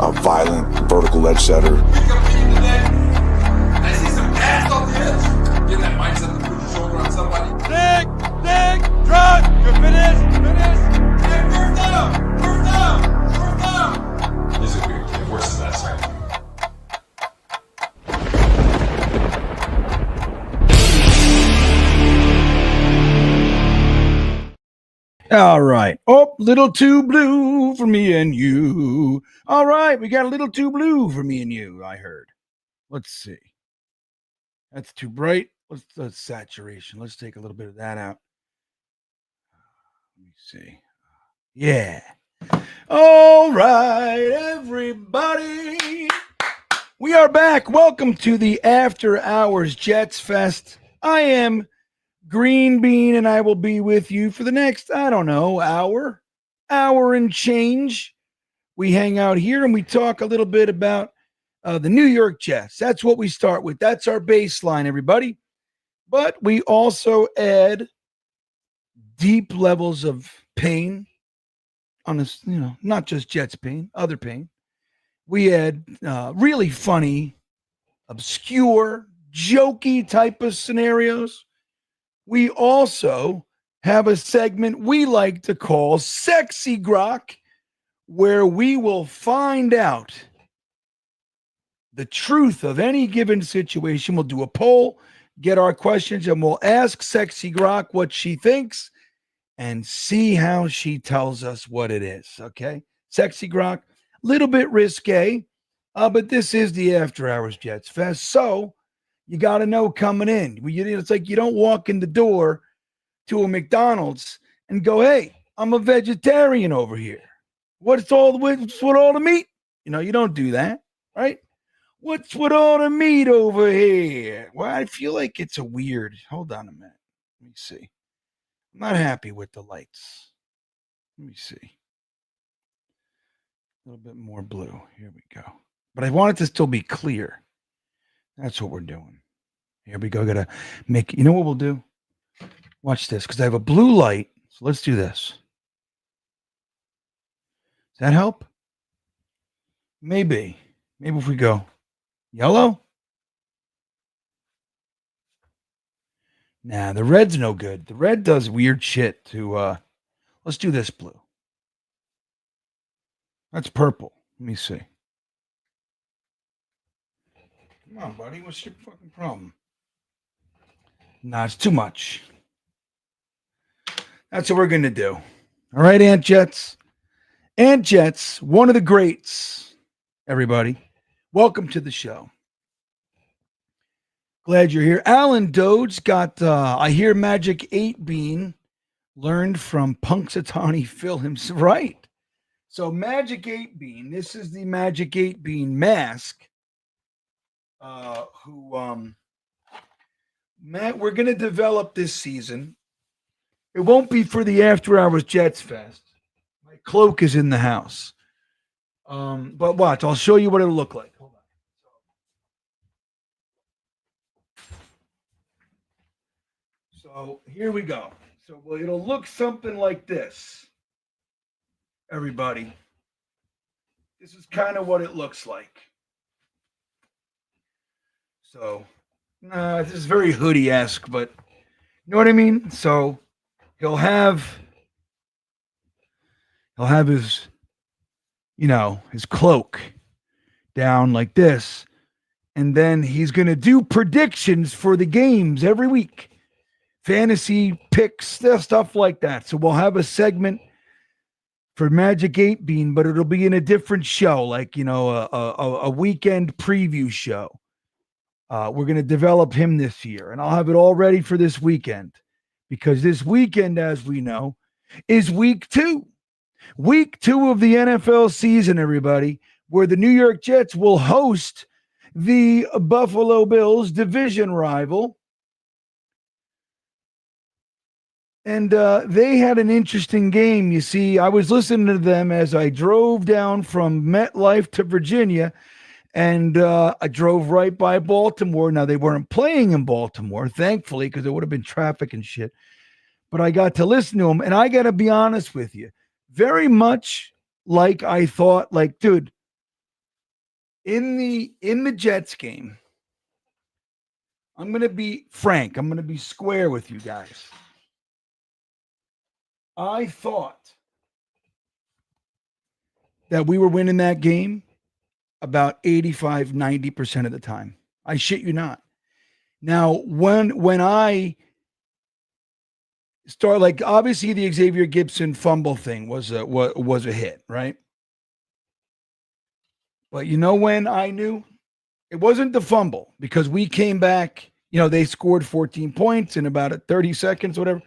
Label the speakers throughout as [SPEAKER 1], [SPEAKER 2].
[SPEAKER 1] a violent vertical ledge setter.
[SPEAKER 2] I see some ass on the edge. Get that mindset to put your shoulder on somebody. Dig, drop. You're finished. Hey, first down. This is weird. Get worse than that second.
[SPEAKER 3] All right. Oh, little too blue for me and you. All right. We got a little too blue for me and you, I heard. Let's see. That's too bright. Let's saturation. Let's take a little bit of that out. Let me see. Yeah. All right, everybody. We are back. Welcome to the After Hours Jets Fest. I am GreenBean, and I will be with you for the next, hour and change. We hang out here and we talk a little bit about the New York Jets. That's what we start with. That's our baseline, everybody. But we also add deep levels of pain on this, not just Jets pain, other pain. We add really funny, obscure, jokey type of scenarios. We also have a segment we like to call Sexy Grock, where we will find out the truth of any given situation. We'll do a poll, get our questions, and we'll ask Sexy Grock what she thinks and see how she tells us what it is, okay? Sexy Grock, a little bit risque, but this is the After Hours Jets Fest, so you got to know coming in. It's like you don't walk in the door to a McDonald's and go, hey, I'm a vegetarian over here. What's with all the meat? You don't do that, right? What's with all the meat over here? Well, I feel like it's a weird. Hold on a minute. Let me see. I'm not happy with the lights. Let me see. A little bit more blue. Here we go. But I want it to still be clear. That's what we're doing. Here we go. Got to make, you know what we'll do? Watch this, because I have a blue light. So let's do this. Does that help? Maybe. Maybe if we go yellow. Nah, the red's no good. The red does weird shit to, let's do this blue. That's purple. Let me see. Come on, buddy. What's your fucking problem? Nah, it's too much. That's what we're going to do. All right, Ant Jets. Ant Jets, one of the greats, everybody. Welcome to the show. Glad you're here. Alan Dode's got, I hear Magic 8 Bean learned from Punxsutawney Phil himself. Right. So Magic 8 Bean, this is the Magic 8 Bean mask. Matt, we're going to develop this season. It won't be for the After Hours Jets Fest. My cloak is in the house. But watch, I'll show you what it'll look like. Hold on. So here we go. So it'll look something like this. Everybody. This is kind of what it looks like. So, this is very hoodie-esque, but you know what I mean? So he'll have his, his cloak down like this, and then he's going to do predictions for the games every week. Fantasy picks, stuff like that. So we'll have a segment for Magic 8 Bean, but it'll be in a different show, like, a weekend preview show. We're going to develop him this year, and I'll have it all ready for this weekend, because this weekend, as we know, is week 2. Week 2 of the NFL season, everybody, where the New York Jets will host the Buffalo Bills division rival. And they had an interesting game. You see, I was listening to them as I drove down from MetLife to Virginia, and I drove right by Baltimore. Now, they weren't playing in Baltimore, thankfully, because there would have been traffic and shit. But I got to listen to them, and I got to be honest with you. Very much like I thought, like, dude, in the Jets game, I'm going to be frank. I'm going to be square with you guys. I thought that we were winning that game about 85, 90% of the time. I shit you not. Now, when I start, like, obviously the Xavier Gibson fumble thing was a hit, right? But you know when I knew? It wasn't the fumble, because we came back, they scored 14 points in about 30 seconds, whatever.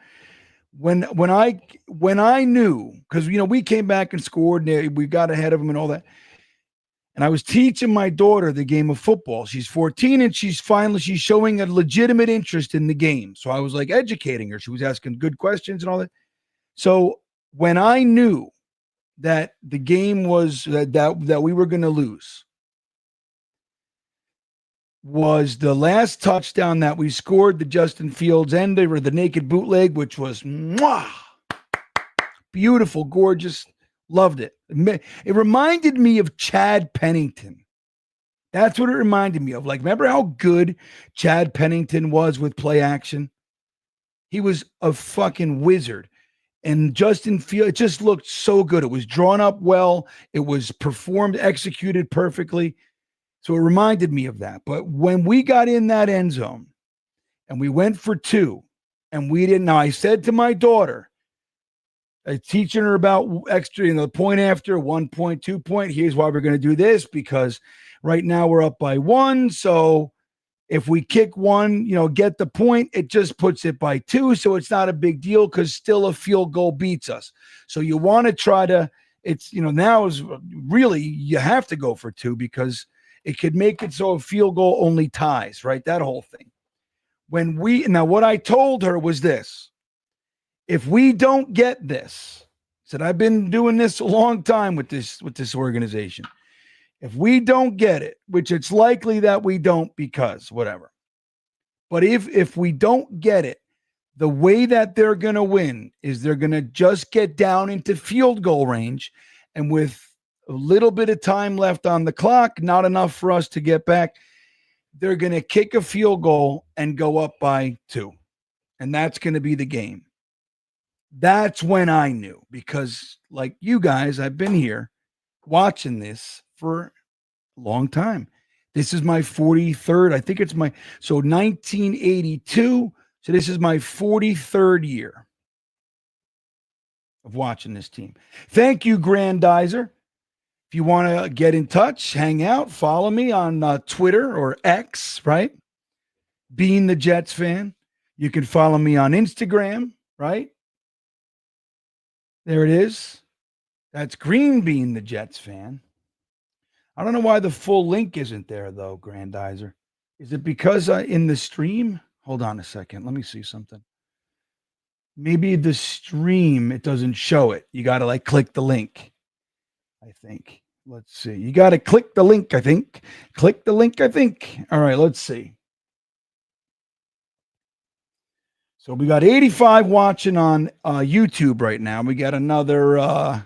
[SPEAKER 3] When I knew, because we came back and scored and we got ahead of them and all that. And I was teaching my daughter the game of football. She's 14 and she's showing a legitimate interest in the game. So I was like educating her. She was asking good questions and all that. So when I knew that the game was that we were going to lose, was the last touchdown that we scored, the Justin Fields end or the naked bootleg, which was beautiful, gorgeous. Loved it. It reminded me of Chad Pennington. That's what it reminded me of. Like, remember how good Chad Pennington was with play action? He was a fucking wizard. And Justin Fields, it just looked so good. It was drawn up well. It was performed, executed perfectly. So it reminded me of that. But when we got in that end zone and we went for 2 and we didn't, now I said to my daughter, teaching her about extra, the point after, 1 point, 2 point. Here's why we're going to do this, because right now we're up by 1. So if we kick 1, get the point, it just puts it by 2. So it's not a big deal, because still a field goal beats us. So you want to try to, now is really, you have to go for 2, because it could make it so a field goal only ties, right? That whole thing. Now what I told her was this: if we don't get this, said I've been doing this a long time with this organization. If we don't get it, which it's likely that we don't, because whatever. But if we don't get it, the way that they're going to win is they're going to just get down into field goal range, and with a little bit of time left on the clock, not enough for us to get back, they're going to kick a field goal and go up by 2. And that's going to be the game. That's when I knew, because like you guys, I've been here watching this for a long time. This is my 43rd. I think it's so 1982. So this is my 43rd year of watching this team. Thank you, Grandizer. If you want to get in touch, hang out, follow me on Twitter or X, right? Being the Jets fan. You can follow me on Instagram, right? There it is. That's GreenBean, the Jets fan. I don't know why the full link isn't there, though, Grandizer. Is it because in the stream? Hold on a second. Let me see something. Maybe the stream, it doesn't show it. You got to click the link, I think. Let's see. You got to click the link, I think. Click the link, I think. All right, let's see. So we got 85 watching on YouTube right now. We got another,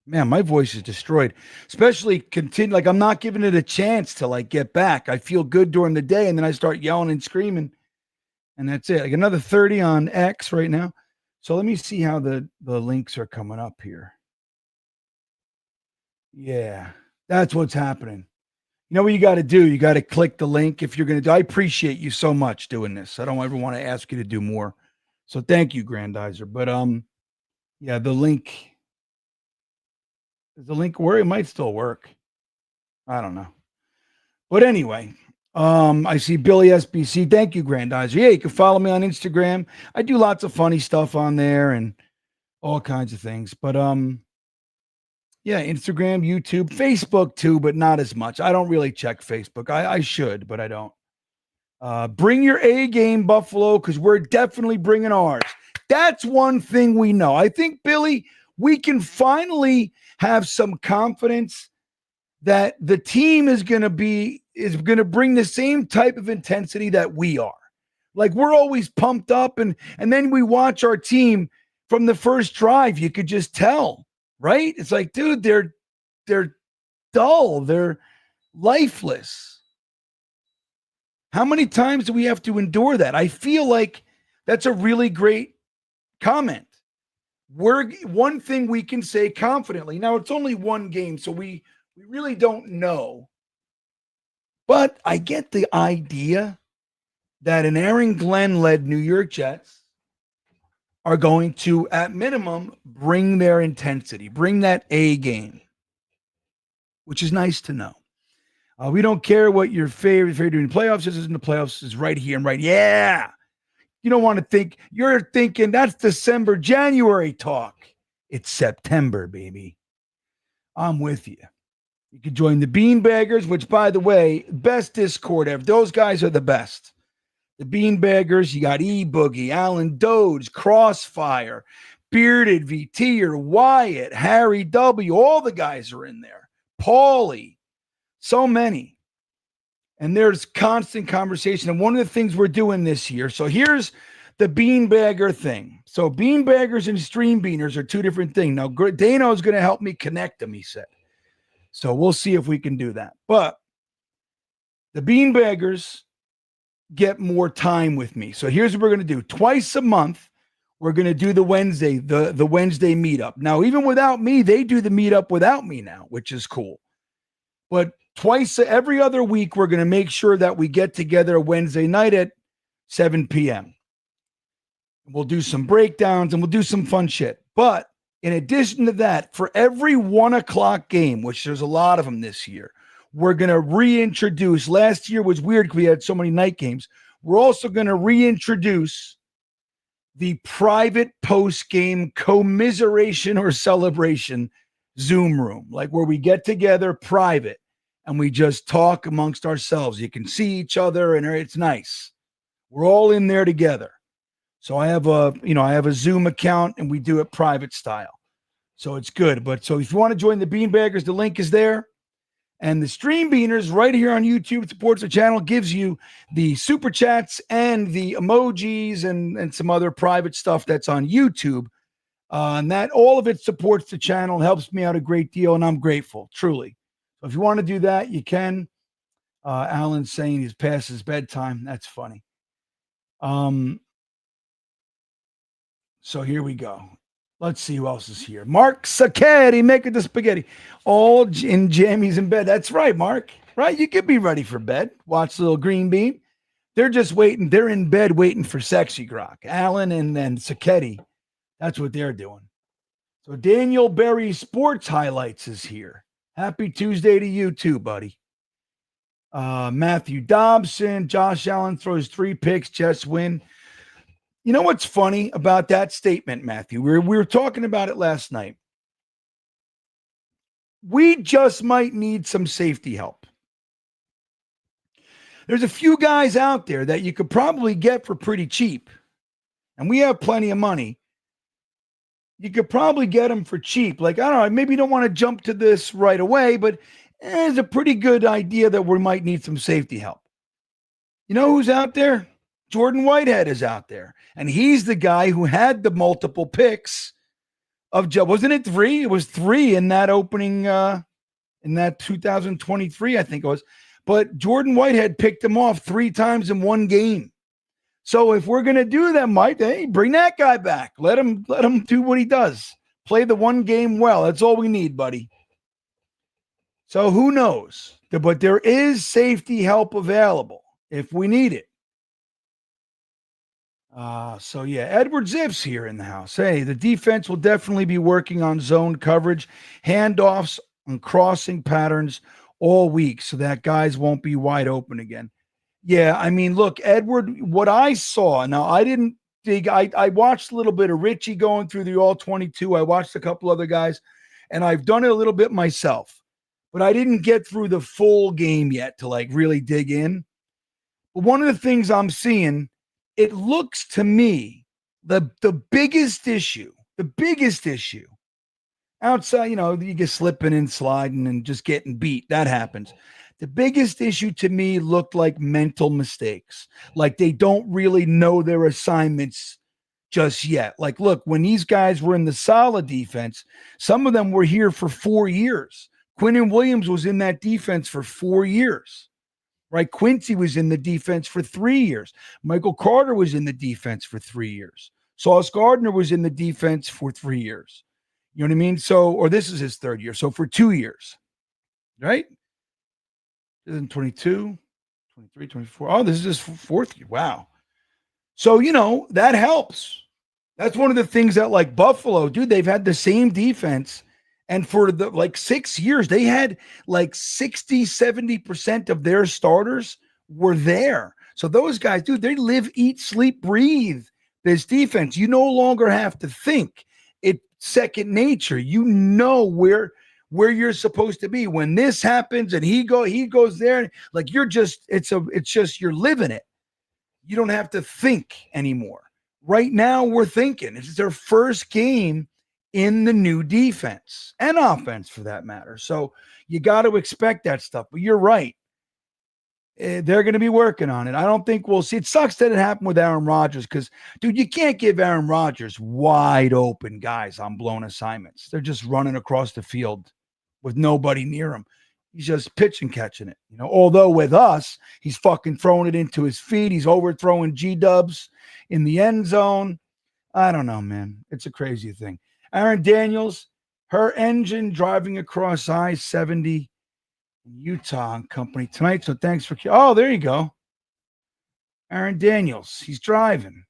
[SPEAKER 3] man, my voice is destroyed. Especially I'm not giving it a chance to get back. I feel good during the day, and then I start yelling and screaming, and that's it. Another 30 on X right now. So let me see how the links are coming up here. Yeah, that's what's happening. You know what you got to do? You got to click the link if you're going to do. I appreciate you so much doing this. I don't ever want to ask you to do more. So thank you, Grandizer. But yeah, the link. Does the link work? It might still work. I don't know. But anyway, I see Billy SBC. Thank you, Grandizer. Yeah, you can follow me on Instagram. I do lots of funny stuff on there and all kinds of things. But yeah, Instagram, YouTube, Facebook too, but not as much. I don't really check Facebook. I should, but I don't. Bring your A game, Buffalo, because we're definitely bringing ours. That's one thing we know. I think, Billy, we can finally have some confidence that the team is going to bring the same type of intensity that we are. Like, we're always pumped up, and then we watch our team from the first drive. You could just tell. Right? It's like, dude, they're dull. They're lifeless. How many times do we have to endure that? I feel like that's a really great comment. One thing we can say confidently. Now, it's only one game, so we really don't know. But I get the idea that an Aaron Glenn-led New York Jets are going to, at minimum, bring their intensity, bring that A game, which is nice to know. We don't care what your favorite during the playoffs is in the playoffs is right here and right. Yeah. You don't want to think, you're thinking that's December, January talk. It's September, baby. I'm with you. You can join the Beanbaggers, which, by the way, best Discord ever. Those guys are the best. The Beanbaggers, you got E-Boogie, Alan Doge, Crossfire, Bearded, VT, or Wyatt, Harry W. All the guys are in there. Paulie. So many. And there's constant conversation. And one of the things we're doing this year, so here's the Beanbagger thing. So Beanbaggers and Stream Beaners are two different things. Now, Dano is going to help me connect them, he said. So we'll see if we can do that. But the Beanbaggers get more time with me. So here's what we're going to do. Twice a month, we're going to do the Wednesday meetup. Now, even without me, they do the meetup without me now, which is cool. But every other week, we're going to make sure that we get together Wednesday night at 7 p.m. We'll do some breakdowns and we'll do some fun shit. But in addition to that, for every 1 o'clock game, which there's a lot of them this year, we're going to reintroduce. Last year was weird because we had so many night games. We're also going to reintroduce the private post-game commiseration or celebration Zoom room, like where we get together private and we just talk amongst ourselves. You can see each other and it's nice. We're all in there together. So I have a Zoom account and we do it private style. So it's good. But so if you want to join the Beanbaggers, the link is there. And the Stream Beaners right here on YouTube supports the channel, gives you the super chats and the emojis and some other private stuff that's on YouTube. And that all of it supports the channel, helps me out a great deal, and I'm grateful, truly. So if you want to do that, you can. Alan's saying he's past his bedtime. That's funny. So here we go. Let's see who else is here. Mark Sacchetti making the spaghetti. All in jammies in bed. That's right, Mark. Right? You could be ready for bed. Watch the little GreenBean. They're just waiting. They're in bed waiting for sexy Grock. Alan and then Sacchetti. That's what they're doing. So Daniel Berry Sports Highlights is here. Happy Tuesday to you too, buddy. Matthew Dobson. Josh Allen throws 3 picks. Jets win. You know what's funny about that statement, Matthew? We were talking about it last night. We just might need some safety help. There's a few guys out there that you could probably get for pretty cheap. And we have plenty of money. You could probably get them for cheap. Like, I don't know, maybe you don't want to jump to this right away, but it's a pretty good idea that we might need some safety help. You know who's out there? Jordan Whitehead is out there. And he's the guy who had the multiple picks of, wasn't it 3? It was 3 in that opening, in that 2023, I think it was. But Jordan Whitehead picked him off 3 times in one game. So if we're going to do that, Mike, hey, bring that guy back. Let him do what he does. Play the one game well. That's all we need, buddy. So who knows? But there is safety help available if we need it. So yeah, Edward Ziff's here in the house. Hey, the defense will definitely be working on zone coverage, handoffs, and crossing patterns all week so that guys won't be wide open again. Yeah, I mean, look, Edward, what I saw, now I didn't dig, I watched a little bit of Richie going through the all-22. I watched a couple other guys, and I've done it a little bit myself, but I didn't get through the full game yet to like really dig in. But one of the things I'm seeing, it looks to me the biggest issue outside, you get slipping and sliding and just getting beat. That happens. The biggest issue to me looked like mental mistakes. Like they don't really know their assignments just yet. Like, look, when these guys were in the solid defense, some of them were here for 4 years. Quinnen Williams was in that defense for 4 years, right? Quincy was in the defense for 3 years. Michael Carter was in the defense for 3 years. Sauce Gardner was in the defense for 3 years. You know what I mean? So, or this is his third year. So for 2 years, right? 2022, 23, 24. Oh, this is his fourth year. Wow. So, that helps. That's one of the things that, like Buffalo, dude, they've had the same defense. And for 6 years, they had 60, 70% of their starters were there. So those guys, dude, they live, eat, sleep, breathe this defense. You no longer have to think. It's second nature. You know where you're supposed to be. When this happens and he goes there, you're just, it's just, you're living it. You don't have to think anymore. Right now, we're thinking. It's their first game in the new defense and offense for that matter. So you got to expect that stuff. But you're right. They're going to be working on it. I don't think we'll see. It sucks that it happened with Aaron Rodgers because, dude, you can't give Aaron Rodgers wide open guys on blown assignments. They're just running across the field with nobody near him. He's just pitching, catching it. Although with us, he's fucking throwing it into his feet. He's overthrowing G-dubs in the end zone. I don't know, man. It's a crazy thing. Aaron Daniels, her engine driving across I-70 in Utah and company tonight. So thanks for. Oh, there you go. Aaron Daniels, he's driving.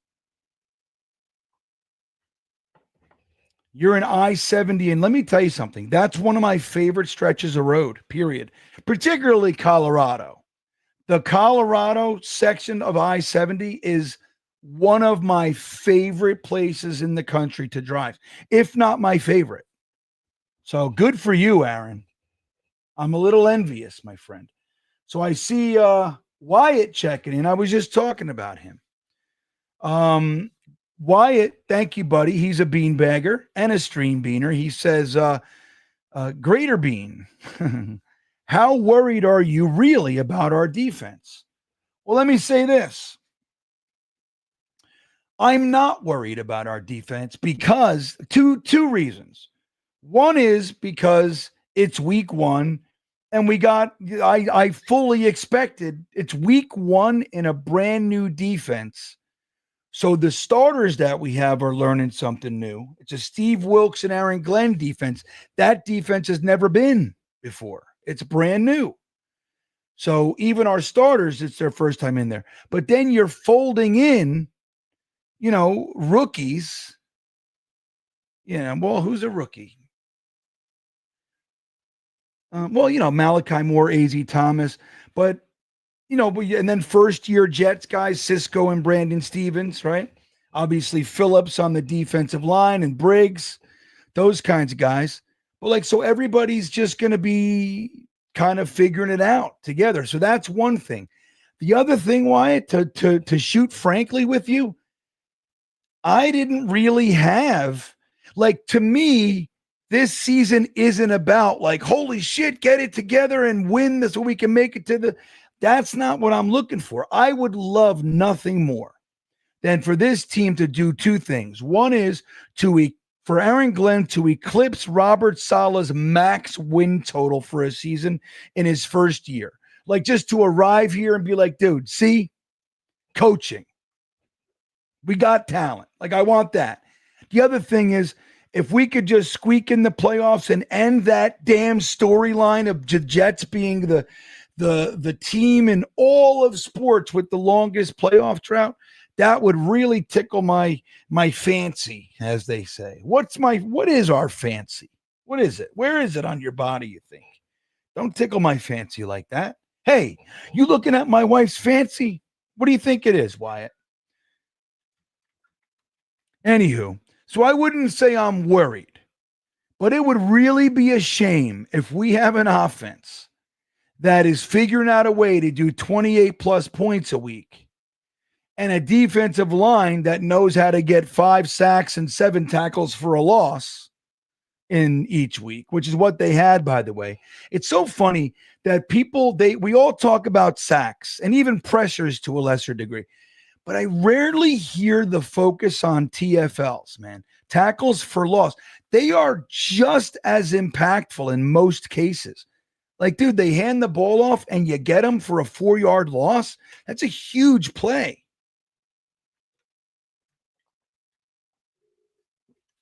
[SPEAKER 3] You're in I-70, and let me tell you something. That's one of my favorite stretches of road, period. Particularly Colorado. The Colorado section of I-70 is one of my favorite places in the country to drive, if not my favorite. So good for you, Aaron. I'm a little envious, my friend. So I see Wyatt checking in. I was just talking about him. Wyatt, thank you, buddy. He's a beanbagger and a stream beaner. He says, Greater Bean, how worried are you really about our defense? Well, let me say this. I'm not worried about our defense because two reasons. One is because it's week one and I fully expected it's week one in a brand new defense. So the starters that we have are learning something new. It's a Steve Wilkes and Aaron Glenn defense. That defense has never been before. It's brand new. So even our starters, it's their first time in there. But then you're folding in, rookies. Well, who's a rookie? Malachi Moore, A.Z. Thomas. But and then first-year Jets guys, Cisco and Brandon Stevens, right? Obviously, Phillips on the defensive line and Briggs, those kinds of guys. But so everybody's just going to be kind of figuring it out together. So that's one thing. The other thing, Wyatt, to shoot frankly with you, I didn't really have, to me, this season isn't about holy shit, get it together and win this so we can make it to the. That's not what I'm looking for. I would love nothing more than for this team to do two things. One is for Aaron Glenn to eclipse Robert Saleh's max win total for a season in his first year. Just to arrive here and be dude, see, coaching. We got talent. I want that. The other thing is, if we could just squeak in the playoffs and end that damn storyline of the Jets being the team in all of sports with the longest playoff drought, that would really tickle my fancy, as they say. What is our fancy? What is it? Where is it on your body, you think? Don't tickle my fancy like that. Hey, you looking at my wife's fancy? What do you think it is, Wyatt? Anywho, so I wouldn't say I'm worried, but it would really be a shame if we have an offense that is figuring out a way to do 28 plus points a week and a defensive line that knows how to get 5 sacks and 7 tackles for a loss in each week, which is what they had, by the way. It's so funny that we all talk about sacks and even pressures to a lesser degree, but I rarely hear the focus on TFLs, man. Tackles for loss. They are just as impactful in most cases. Like, dude, they hand the ball off and you get them for a 4-yard loss. That's a huge play.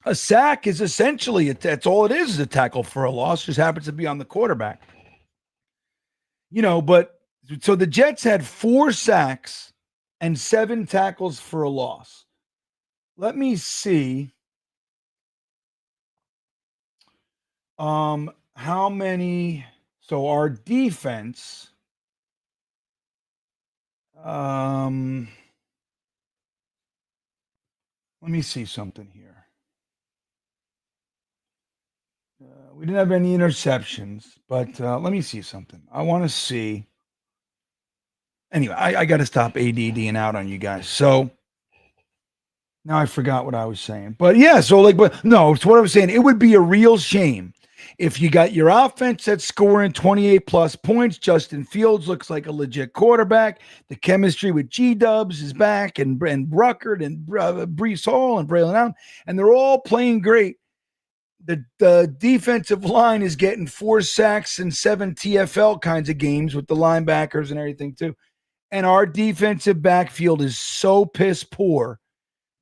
[SPEAKER 3] A sack is essentially, that's all it is a tackle for a loss, just happens to be on the quarterback. But so the Jets had 4 sacks and 7 tackles for a loss. Let me see how many. So our defense, let me see something here. We didn't have any interceptions, but let me see something. I want to see. Anyway, I got to stop ADDing out on you guys. So now I forgot what I was saying. But yeah, so but no, it's what I was saying. It would be a real shame if you got your offense that's scoring 28 plus points. Justin Fields looks like a legit quarterback. The chemistry with G-Dubs is back, and Ruckert and Brees Hall and Braylon Allen, and they're all playing great. The defensive line is getting 4 sacks and 7 TFL kinds of games with the linebackers and everything too. And our defensive backfield is so piss poor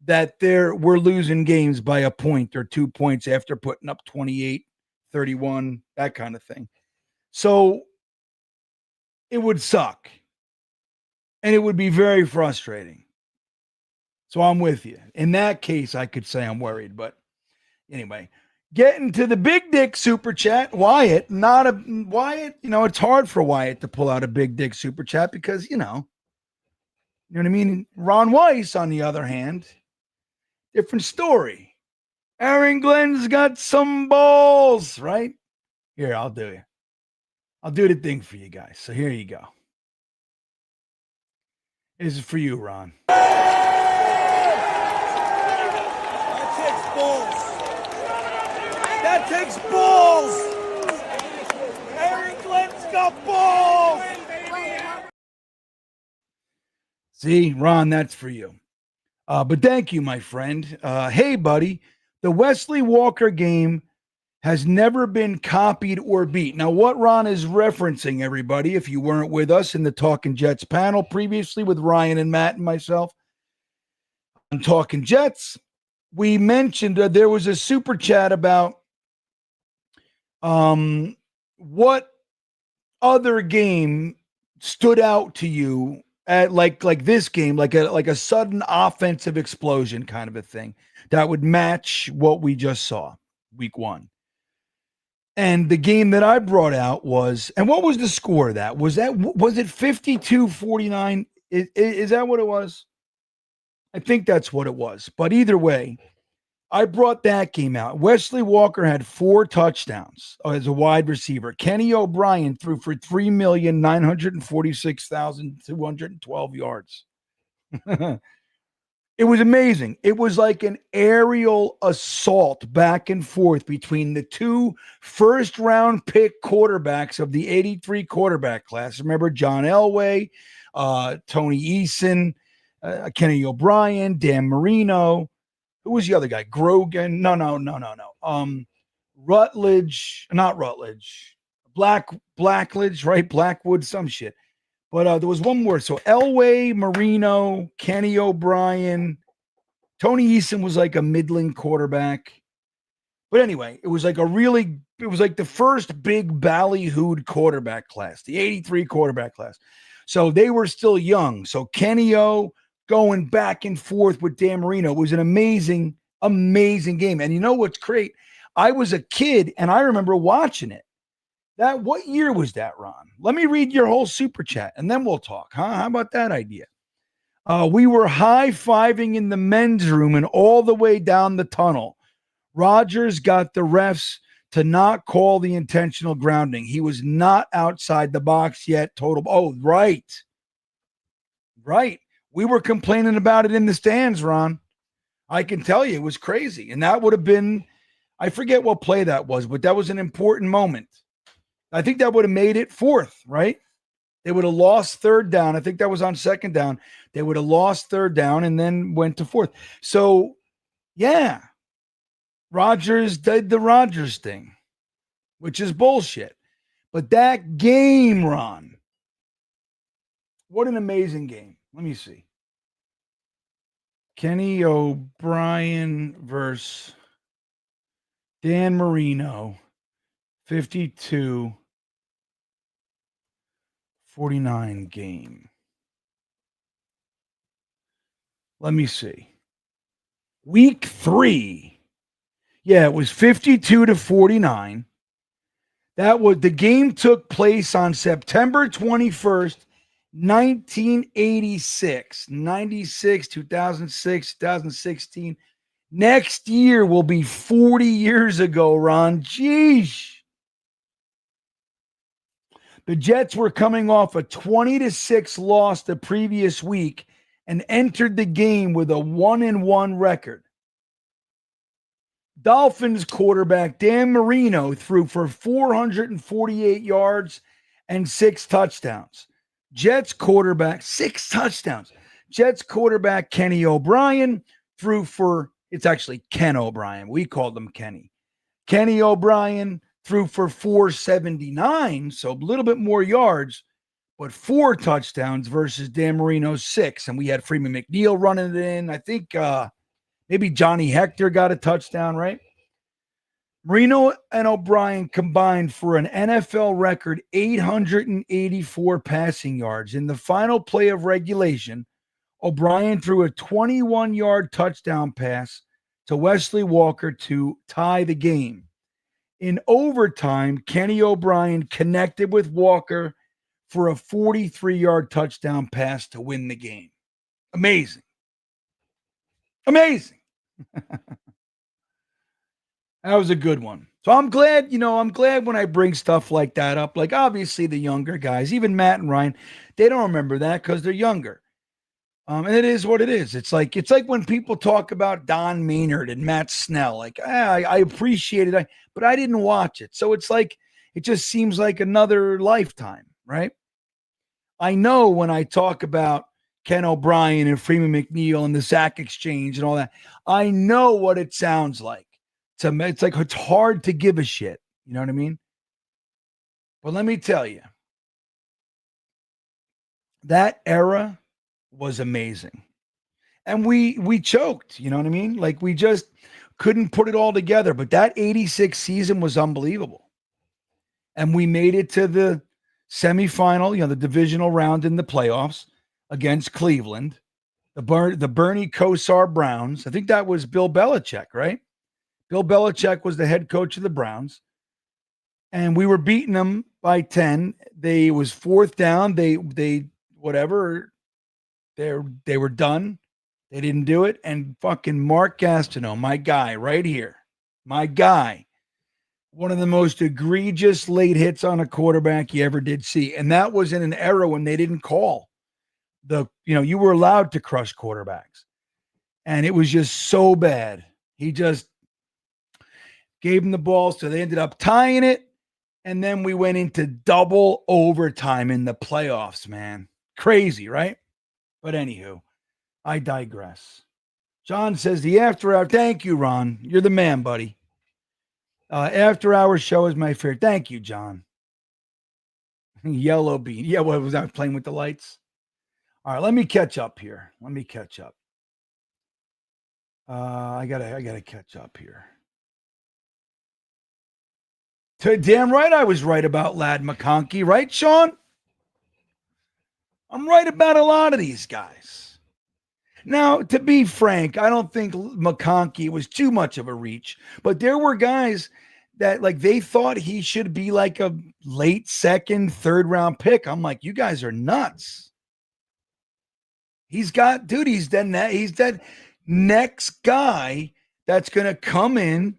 [SPEAKER 3] that we're losing games by a point or 2 points after putting up 28, 31, that kind of thing. So it would suck. And it would be very frustrating. So I'm with you. In that case, I could say I'm worried. But anyway, getting to the big dick super chat, Wyatt, it's hard for Wyatt to pull out a big dick super chat because, you know what I mean? Ron Weiss, on the other hand, different story. Aaron Glenn's got some balls, right? Here, I'll do it. I'll do the thing for you guys. So here you go. This is for you, Ron.
[SPEAKER 4] That takes balls. Aaron Glenn's got balls.
[SPEAKER 3] See, Ron, that's for you. But thank you, my friend. Hey, buddy, the Wesley Walker game has never been copied or beat. Now, what Ron is referencing, everybody, if you weren't with us in the Talking Jets panel previously with Ryan and Matt and myself on Talking Jets, we mentioned there was a super chat about what other game stood out to you at like this game, like a sudden offensive explosion kind of a thing that would match what we just saw week 1. And the game that I brought out was, and what was the score of that? Was it 52-49? Is that what it was? I think that's what it was. But either way, I brought that game out. Wesley Walker had 4 touchdowns as a wide receiver. Kenny O'Brien threw for 3,946,212 yards. It was amazing. It was like an aerial assault back and forth between the 2 first-round pick quarterbacks of the 83 quarterback class. Remember John Elway, Tony Eason, Kenny O'Brien, Dan Marino. Who was the other guy? Grogan? No. Rutledge, not Rutledge. Blackledge, right? Blackwood, some shit. But there was one more. So Elway, Marino, Kenny O'Brien, Tony Eason was like a middling quarterback. But anyway, it was like the first big ballyhooed quarterback class, the 83 quarterback class. So they were still young. So Kenny O going back and forth with Dan Marino was an amazing, amazing game. And you know what's great? I was a kid and I remember watching it. What year was that, Ron? Let me read your whole super chat and then we'll talk. Huh? How about that idea? We were high-fiving in the men's room and all the way down the tunnel. Rodgers got the refs to not call the intentional grounding. He was not outside the box yet. Total. Oh, right. Right. We were complaining about it in the stands, Ron. I can tell you it was crazy. And that would have been, I forget what play that was, but that was an important moment. I think that would have made it 4th, right? They would have lost 3rd down. I think that was on 2nd down. They would have lost 3rd down and then went to 4th. So, yeah, Rodgers did the Rodgers thing, which is bullshit. But that game, Ron, what an amazing game. Let me see. Kenny O'Brien versus Dan Marino, 52-49 game. Let me see. Week 3. Yeah, it was 52-49. That was the game took place on September 21st, 1986. 96, 2006, 2016. Next year will be 40 years ago, Ron. Jeez. The Jets were coming off a 20-6 loss the previous week and entered the game with a 1-1 record. Dolphins quarterback Dan Marino threw for 448 yards and 6 touchdowns. Jets quarterback, 6 touchdowns. Jets quarterback Kenny O'Brien threw for, it's actually Ken O'Brien. We called him Kenny. Kenny O'Brien threw for 479, so a little bit more yards, but 4 touchdowns versus Dan Marino's 6. And we had Freeman McNeil running it in. I think maybe Johnny Hector got a touchdown, right? Marino and O'Brien combined for an NFL record 884 passing yards. In the final play of regulation, O'Brien threw a 21-yard touchdown pass to Wesley Walker to tie the game. In overtime, Kenny O'Brien connected with Walker for a 43-yard touchdown pass to win the game. Amazing. Amazing. That was a good one. So I'm glad when I bring stuff like that up. Like, obviously, the younger guys, even Matt and Ryan, they don't remember that because they're younger. And it is what it is. It's like when people talk about Don Maynard and Matt Snell. Like, I appreciate it, but I didn't watch it. So it's like, it just seems like another lifetime, right? I know when I talk about Ken O'Brien and Freeman McNeil and the Zach exchange and all that, I know what it sounds like. It's like, it's hard to give a shit. You know what I mean? But let me tell you, that era was amazing. And we choked, you know what I mean? Like, we just couldn't put it all together. But that 86 season was unbelievable. And we made it to the semifinal, the divisional round in the playoffs against Cleveland, the Bernie Kosar Browns. I think that was Bill Belichick, right? Bill Belichick was the head coach of the Browns. And we were beating them by 10. It was 4th down. They whatever. They were done. They didn't do it. And fucking Mark Gastineau, my guy right here, my guy, one of the most egregious late hits on a quarterback you ever did see. And that was in an era when they didn't call you were allowed to crush quarterbacks. And it was just so bad. He just gave him the ball. So they ended up tying it. And then we went into double overtime in the playoffs, man. Crazy, right? But anywho, I digress. John says the after hour. Thank you, Ron. You're the man, buddy. After hour show is my favorite. Thank you, John. Yellow bean. Yeah, what was I playing with the lights? All right, let me catch up here. I gotta catch up here. Damn right I was right about Ladd McConkey, right, Sean? I'm right about a lot of these guys. Now, to be frank, I don't think McConkey was too much of a reach, but there were guys that, like, they thought he should be like a late 2nd, 3rd round pick. I'm like, you guys are nuts. He's that next guy that's going to come in,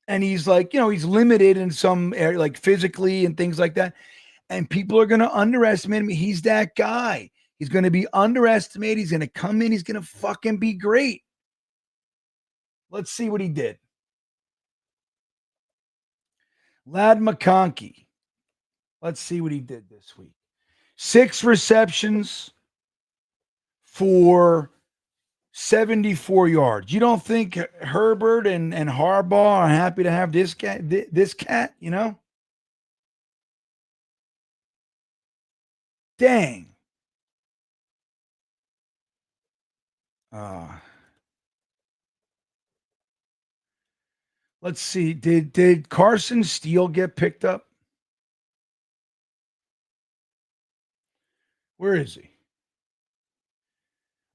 [SPEAKER 3] and he's like, he's limited in some area, like physically and things like that. And people are going to underestimate him. He's that guy. He's going to be underestimated. He's going to come in. He's going to fucking be great. Let's see what he did. Ladd McConkey. Let's see what he did this week. 6 receptions for 74 yards. You don't think Herbert and Harbaugh are happy to have this cat, Dang. Let's see. Did Carson Steele get picked up? Where is he?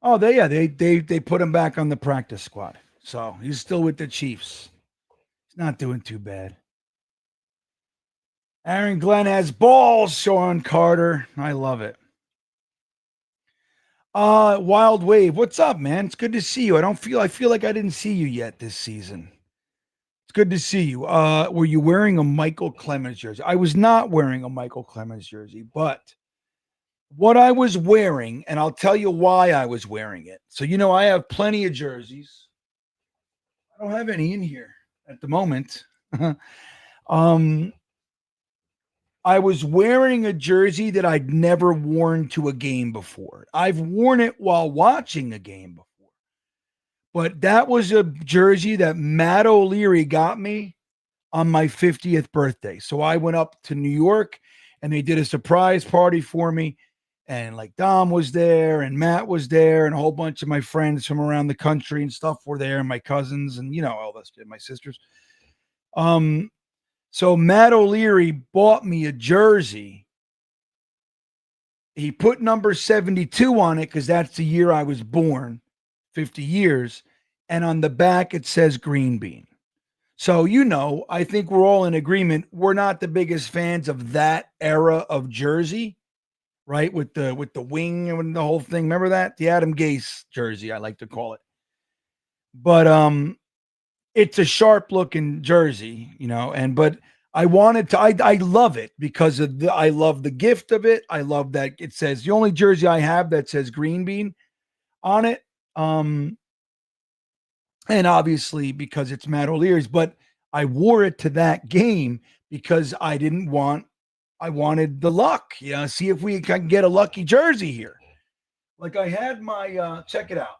[SPEAKER 3] Oh, they put him back on the practice squad. So he's still with the Chiefs. He's not doing too bad. Aaron Glenn has balls, Sean Carter. I love it. Wild Wave. What's up, man? It's good to see you. I feel like I didn't see you yet this season. It's good to see you. Were you wearing a Michael Clemens jersey? I was not wearing a Michael Clemens jersey, but what I was wearing, and I'll tell you why I was wearing it. So, I have plenty of jerseys. I don't have any in here at the moment. I was wearing a jersey that I'd never worn to a game before. I've worn it while watching a game before. But that was a jersey that Matt O'Leary got me on my 50th birthday. So I went up to New York and they did a surprise party for me. And like Dom was there and Matt was there and a whole bunch of my friends from around the country and stuff were there, and my cousins and, all this, my sisters. So Matt O'Leary bought me a jersey. He put number 72 on it because that's the year I was born, 50 years. And on the back, it says GreenBean. So, I think we're all in agreement. We're not the biggest fans of that era of jersey, right? With the wing and the whole thing. Remember that? The Adam Gase jersey, I like to call it. But it's a sharp looking jersey, but I wanted to, I love it because I love the gift of it. I love that it says, the only jersey I have that says GreenBean on it. And obviously because it's Matt O'Leary's, but I wore it to that game because I wanted the luck, see if we can get a lucky jersey here. Like I had my, check it out.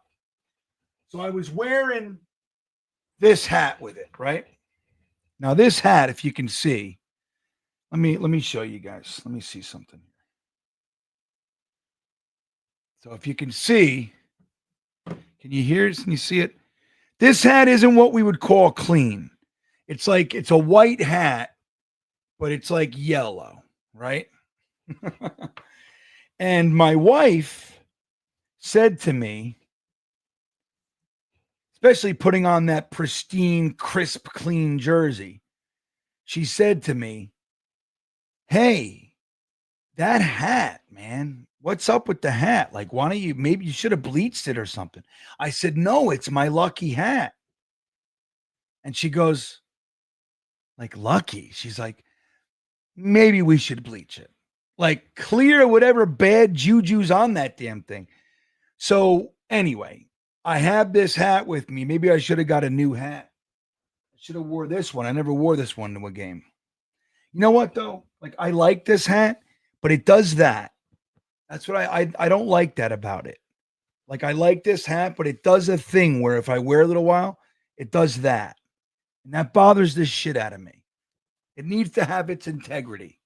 [SPEAKER 3] So I was wearing this hat with it, right? Now this hat, if you can see, let me show you guys. Let me see something. So if you can see, can you hear it? Can you see it? This hat isn't what we would call clean. It's a white hat, but it's like yellow, right? And my wife said to me, especially putting on that pristine, crisp, clean jersey, she said to me, "Hey, that hat, man, what's up with the hat? Like, why don't maybe you should have bleached it or something." I said, "No, it's my lucky hat." And she goes, "Like lucky?" She's like, "Maybe we should bleach it. Like clear whatever bad juju's on that damn thing." So anyway, I have this hat with me. Maybe I should have got a new hat. I should have wore this one. I never wore this one to a game. You know what, though? Like, I like this hat, but it does that. That's what I don't like that about it. Like, I like this hat, but it does a thing where if I wear it a little while, it does that. And that bothers the shit out of me. It needs to have its integrity.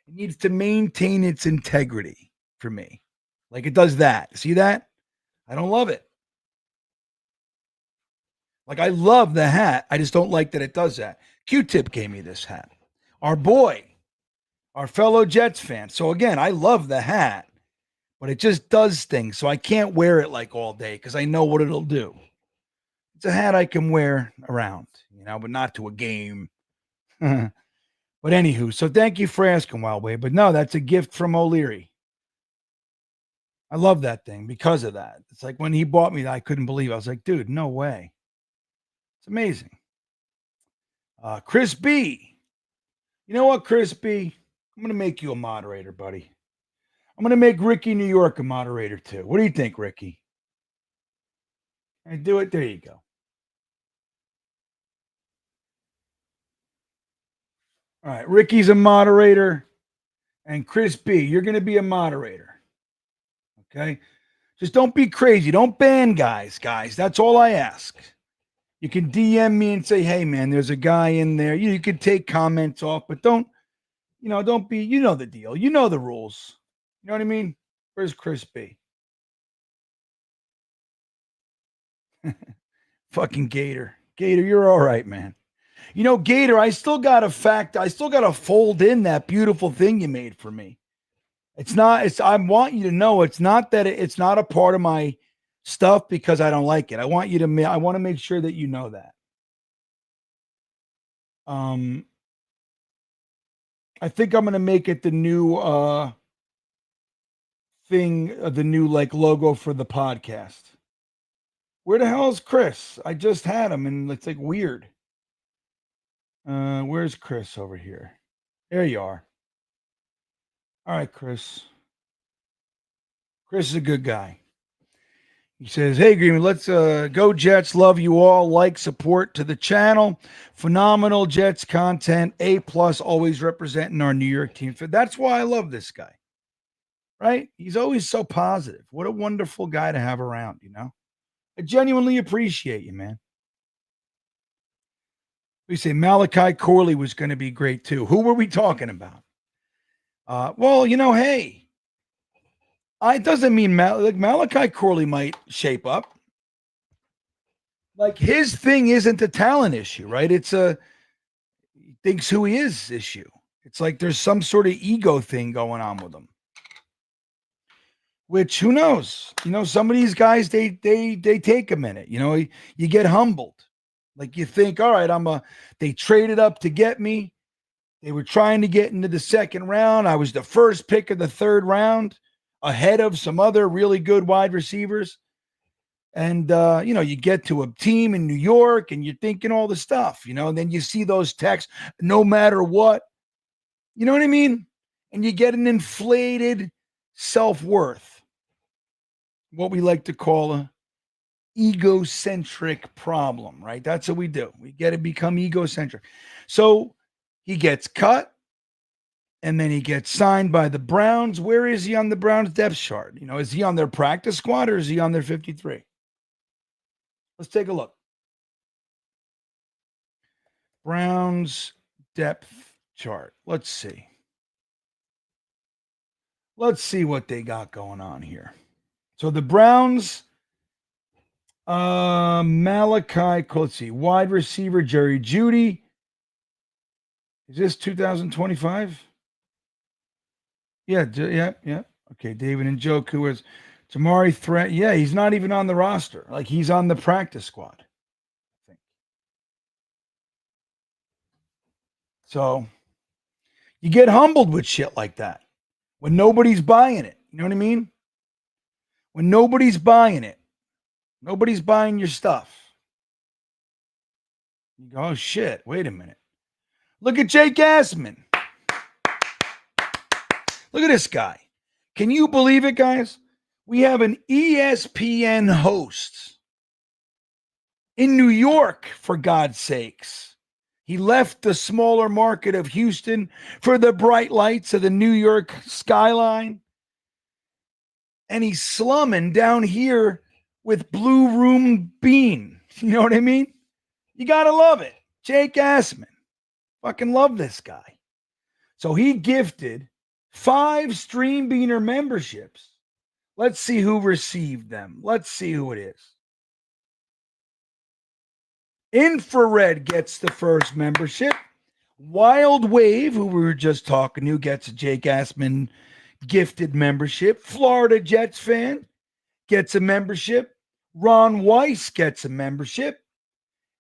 [SPEAKER 3] It needs to maintain its integrity for me. Like, it does that. See that? I don't love it. Like, I love the hat. I just don't like that it does that. Q-Tip gave me this hat. Our boy, our fellow Jets fan. So, again, I love the hat, but it just does things. So I can't wear it like all day because I know what it'll do. It's a hat I can wear around, but not to a game. But anywho, so thank you for asking, Wildway. But no, that's a gift from O'Leary. I love that thing because of that. It's like when he bought me that, I couldn't believe it. I was like, dude, no way. It's amazing. Chris B. You know what, Chris B? I'm going to make you a moderator, buddy. I'm going to make Ricky New York a moderator, too. What do you think, Ricky? I do it. There you go. All right. Ricky's a moderator. And Chris B., you're going to be a moderator. Okay? Just don't be crazy. Don't ban guys. That's all I ask. You can DM me and say, "Hey, man, there's a guy in there." You can take comments off, but don't be, the deal. You know the rules. You know what I mean? Where's Chris B? Fucking Gator. Gator, you're all right, man. You know, Gator, I still got to fold in that beautiful thing you made for me. I want you to know it's not that it's not a part of my stuff because I don't like it. I want to make sure that you know that. I think I'm going to make it the new thing, the new like logo for the podcast. Where the hell is Chris? I just had him and it's like weird. Where's Chris over here? There you are. All right, Chris. Chris is a good guy. He says, hey, GreenBean, let's go Jets. Love you all. Like, support to the channel. Phenomenal Jets content. A+, always representing our New York team. That's why I love this guy. Right? He's always so positive. What a wonderful guy to have around, you know? I genuinely appreciate you, man. We say Malachi Corley was going to be great too. Who were we talking about? Well, you know, hey, it doesn't mean Malachi Corley might shape up. Like his thing isn't a talent issue, right? It's he thinks who he is issue. It's like there's some sort of ego thing going on with him. Which who knows? You know, some of these guys they take a minute. You know, you get humbled. Like you think, all right, they traded up to get me. They were trying to get into the second round. I was the first pick of the third round ahead of some other really good wide receivers. And, you know, you get to a team in New York and you're thinking all the stuff, you know, and then you see those texts, no matter what, you know what I mean? And you get an inflated self-worth, what we like to call a egocentric problem, right? That's what we do. We get to become egocentric. So he gets cut and then he gets signed by the Browns. Where is he on the Browns depth chart? You know, is he on their practice squad or is he on their 53? Let's take a look. Browns depth chart. Let's see. Let's see what they got going on here. So the Browns, Malachi, let's see, wide receiver Jerry Jeudy. Is this 2025? Yeah. Okay, David Njoku is Jamari Threat. Yeah, he's not even on the roster. Like he's on the practice squad, I think. So you get humbled with shit like that when nobody's buying it. You know what I mean? When nobody's buying it. Nobody's buying your stuff. You go, oh shit, wait a minute. Look at Jake Assman. Look at this guy. Can you believe it, guys? We have an ESPN host in New York, for God's sakes. He left the smaller market of Houston for the bright lights of the New York skyline. And he's slumming down here with Blue Room Bean. You know what I mean? You got to love it. Jake Assman. Fucking love this guy. So he gifted 5 Streambeaner memberships. Let's see who received them. Let's see who it is. Infrared gets the first membership. Wild Wave, who we were just talking to, gets a Jake Assman gifted membership. Florida Jets fan gets a membership. Ron Weiss gets a membership.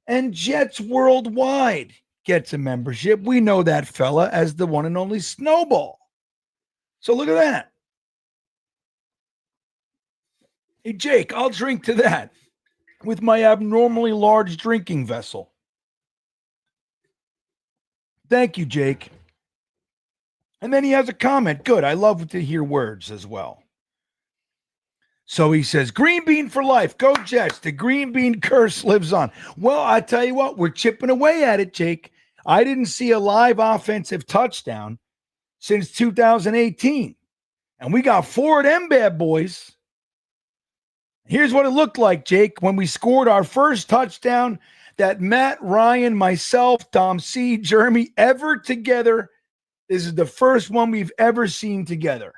[SPEAKER 3] And Jets Worldwide gets a membership. We know that fella as the one and only Snowball. So look at that. Hey, Jake, I'll drink to that with my abnormally large drinking vessel. Thank you, Jake. And then he has a comment. Good. I love to hear words as well. So he says, GreenBean for life. Go Jets. The GreenBean curse lives on. Well, I tell you what, we're chipping away at it, Jake. I didn't see a live offensive touchdown since 2018. And we got 4 of them bad boys. Here's what it looked like, Jake, when we scored our first touchdown that Matt, Ryan, myself, Tom C., Jeremy, ever together This is the first one we've ever seen together.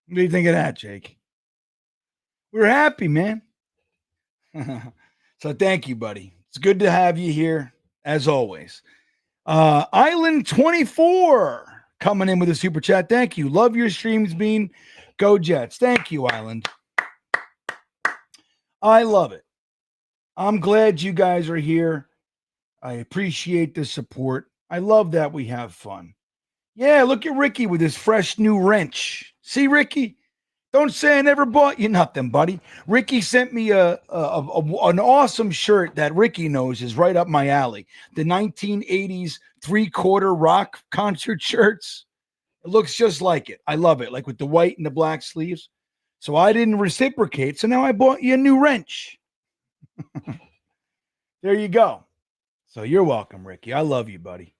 [SPEAKER 3] What do you think of that, Jake? We're happy, man. So thank you, buddy. It's good to have you here, as always. Island 24 coming in with a super chat. Thank you. Love your streams, Bean. Go Jets. Thank you, Island. I love it. I'm glad you guys are here. I appreciate the support. I love that we have fun. Yeah, look at Ricky with his fresh new wrench. See, Ricky? Don't say I never bought you nothing, buddy. Ricky sent me an awesome shirt that Ricky knows is right up my alley. The 1980s three-quarter rock concert shirts. It looks just like it. I love it, like with the white and the black sleeves. So I didn't reciprocate, so now I bought you a new wrench. There you go. So you're welcome, Ricky. I love you, buddy.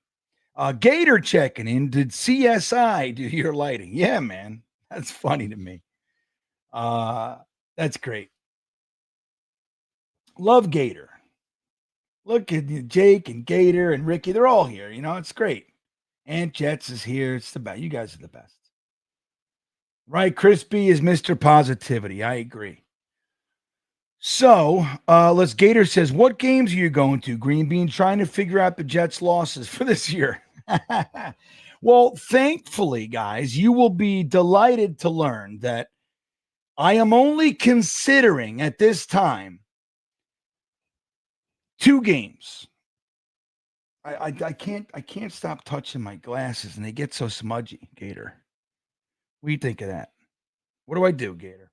[SPEAKER 3] Gator checking in. Did CSI do your lighting? Yeah, man. That's funny to me. That's great. Love Gator. Look at Jake and Gator and Ricky. They're all here. You know, it's great. Aunt Jets is here. It's the best. You guys are the best. Right. Crispy is Mr. Positivity. I agree. So let's Gator says, what games are you going to? GreenBean trying to figure out the Jets losses for this year. Well, thankfully, guys, you will be delighted to learn that I am only considering at this time 2 games. I can't stop touching my glasses and they get so smudgy, Gator. What do you think of that? What do I do, Gator?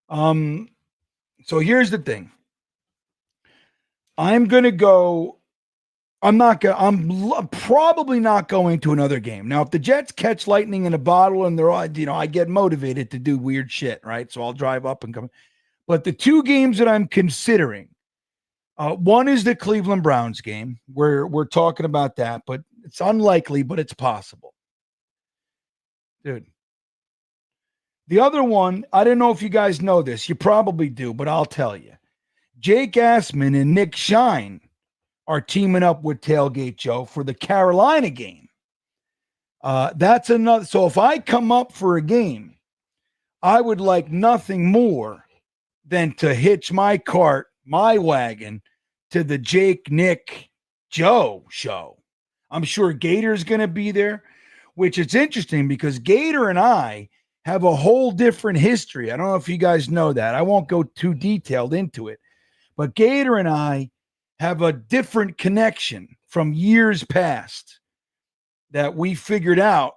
[SPEAKER 3] So here's the thing. I'm probably not going to another game. Now, if the Jets catch lightning in a bottle and they're all, I get motivated to do weird shit, right? So I'll drive up and come. But the 2 games that I'm considering, one is the Cleveland Browns game. We're talking about that, but it's unlikely, but it's possible. Dude. The other one, I don't know if you guys know this. You probably do, but I'll tell you. Jake Assman and Nick Shine are teaming up with Tailgate Joe for the Carolina game. That's another. So if I come up for a game, I would like nothing more than to hitch my cart, my wagon, to the Jake, Nick, Joe show. I'm sure Gator's going to be there, which is interesting because Gator and I have a whole different history. I don't know if you guys know that. I won't go too detailed into it. But Gator and I have a different connection from years past that we figured out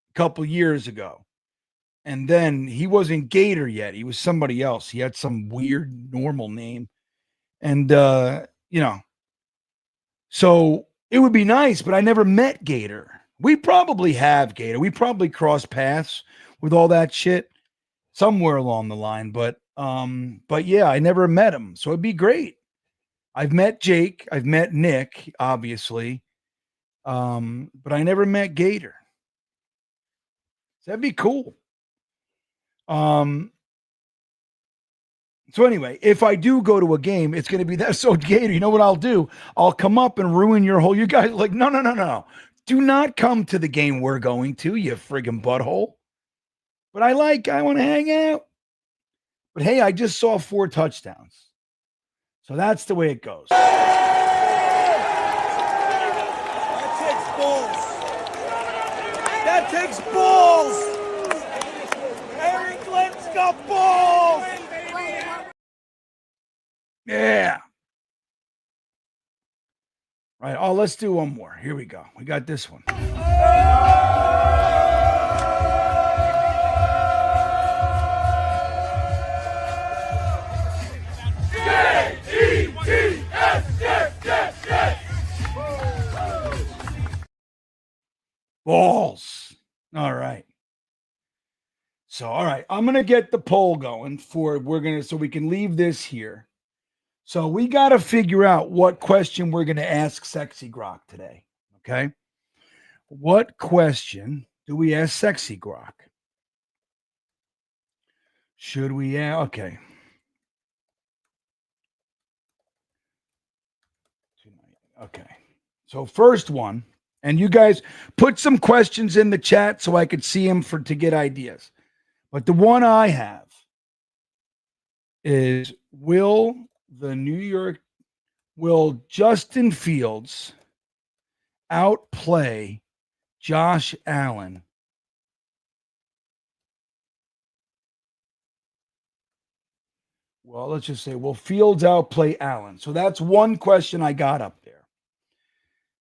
[SPEAKER 3] a couple years ago. And then he wasn't Gator yet. He was somebody else. He had some weird normal name. And, so it would be nice, but I never met Gator. We probably have Gator. We probably crossed paths with all that shit somewhere along the line. But yeah, I never met him. So it'd be great. I've met Jake. I've met Nick, obviously. But I never met Gator. So that'd be cool. So anyway, if I do go to a game, it's going to be that. So Gator, you know what I'll do? I'll come up and ruin your whole, you guys like, no. Do not come to the game we're going to, you friggin' butthole. But I want to hang out. But hey, I just saw 4 touchdowns. So that's the way it goes.
[SPEAKER 4] That takes balls. Eric Lynn's got balls.
[SPEAKER 3] Yeah. Right. Oh, let's do one more. Here we go. We got this one. Balls. All right. So, all right, I'm going to get the poll going so we can leave this here. So we got to figure out what question we're going to ask Sexy Grock today. Okay. What question do we ask Sexy Grock? Should we? Okay. Okay. So first one, and you guys put some questions in the chat so I could see them to get ideas. But the one I have is, will Justin Fields outplay Josh Allen? Well, let's just say, will Fields outplay Allen? So that's one question I got up there.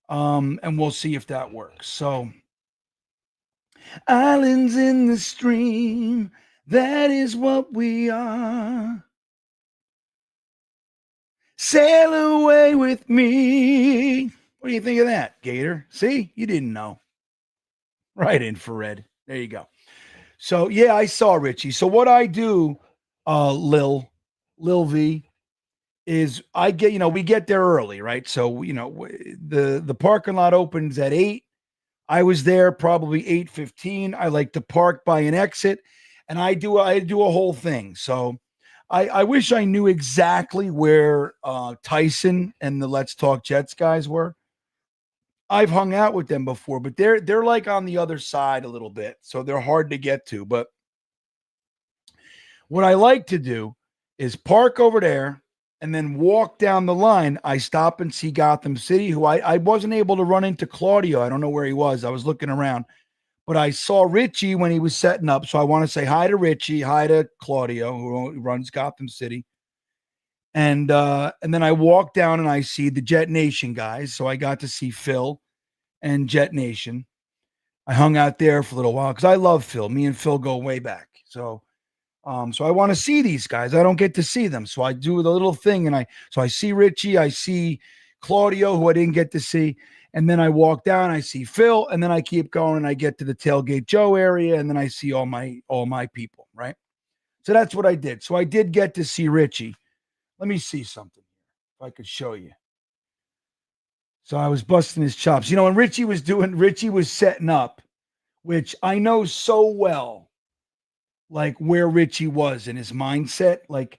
[SPEAKER 3] And we'll see if that works. So, islands in the stream, that is what we are. Sail away with me. What do you think of that, Gator? See, you didn't know. Right, infrared. There you go. So, yeah, I saw Richie. So what I do, Lil V, is I get, we get there early, right? So, the parking lot opens at 8. I was there probably 8:15. I like to park by an exit, and I do a whole thing. So I wish I knew exactly where Tyson and the Let's Talk Jets guys were. I've hung out with them before, but they're like on the other side a little bit, so they're hard to get to. But what I like to do is park over there and then walk down the line. I stop and see Gotham City, who I wasn't able to run into Claudio. I don't know where he was. I was looking around, but I saw Richie when he was setting up. So I want to say hi to Richie, hi to Claudio, who runs Gotham City. And then I walk down and I see the Jet Nation guys. So I got to see Phil and Jet Nation. I hung out there for a little while because I love Phil. Me and Phil go way back. So I want to see these guys. I don't get to see them. So I do the little thing. And I see Richie, I see Claudio, who I didn't get to see. And then I walk down, I see Phil, and then I keep going and I get to the Tailgate Joe area. And then I see all my people, right? So that's what I did. So I did get to see Richie. Let me see something if I could show you. So I was busting his chops. When Richie was setting up, which I know so well, like where Richie was in his mindset. Like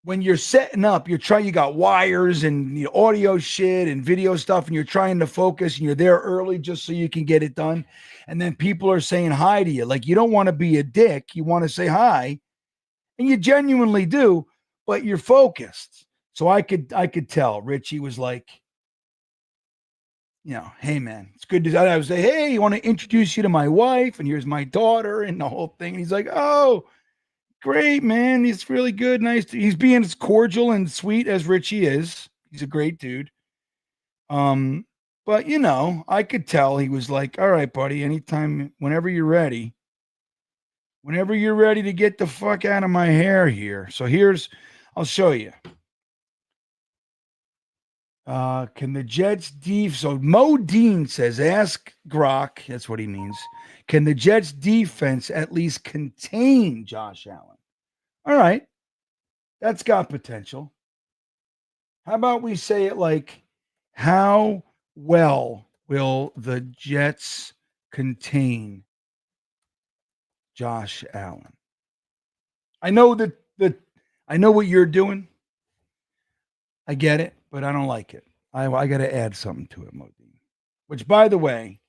[SPEAKER 3] when you're setting up, you got wires and the audio shit and video stuff, and you're trying to focus and you're there early just so you can get it done. And then people are saying hi to you. Like, you don't want to be a dick. You want to say hi, and you genuinely do, but you're focused. So I could tell Richie was like, hey man, it's good to. I was like, hey, you want to introduce you to my wife, and here's my daughter, and the whole thing. And he's like, oh, great, man. He's really good. Nice. He's being as cordial and sweet as Richie is. He's a great dude. But I could tell he was like, all right, buddy, anytime, whenever you're ready to get the fuck out of my hair here. So I'll show you. Can the Jets so Mo Dean says, ask Grock, that's what he means. Can the Jets defense at least contain Josh Allen? All right. That's got potential. How about we say it like, how well will the Jets contain Josh Allen? I know I know what you're doing. I get it, but I don't like it. I got to add something to it, Modine. Which, by the way,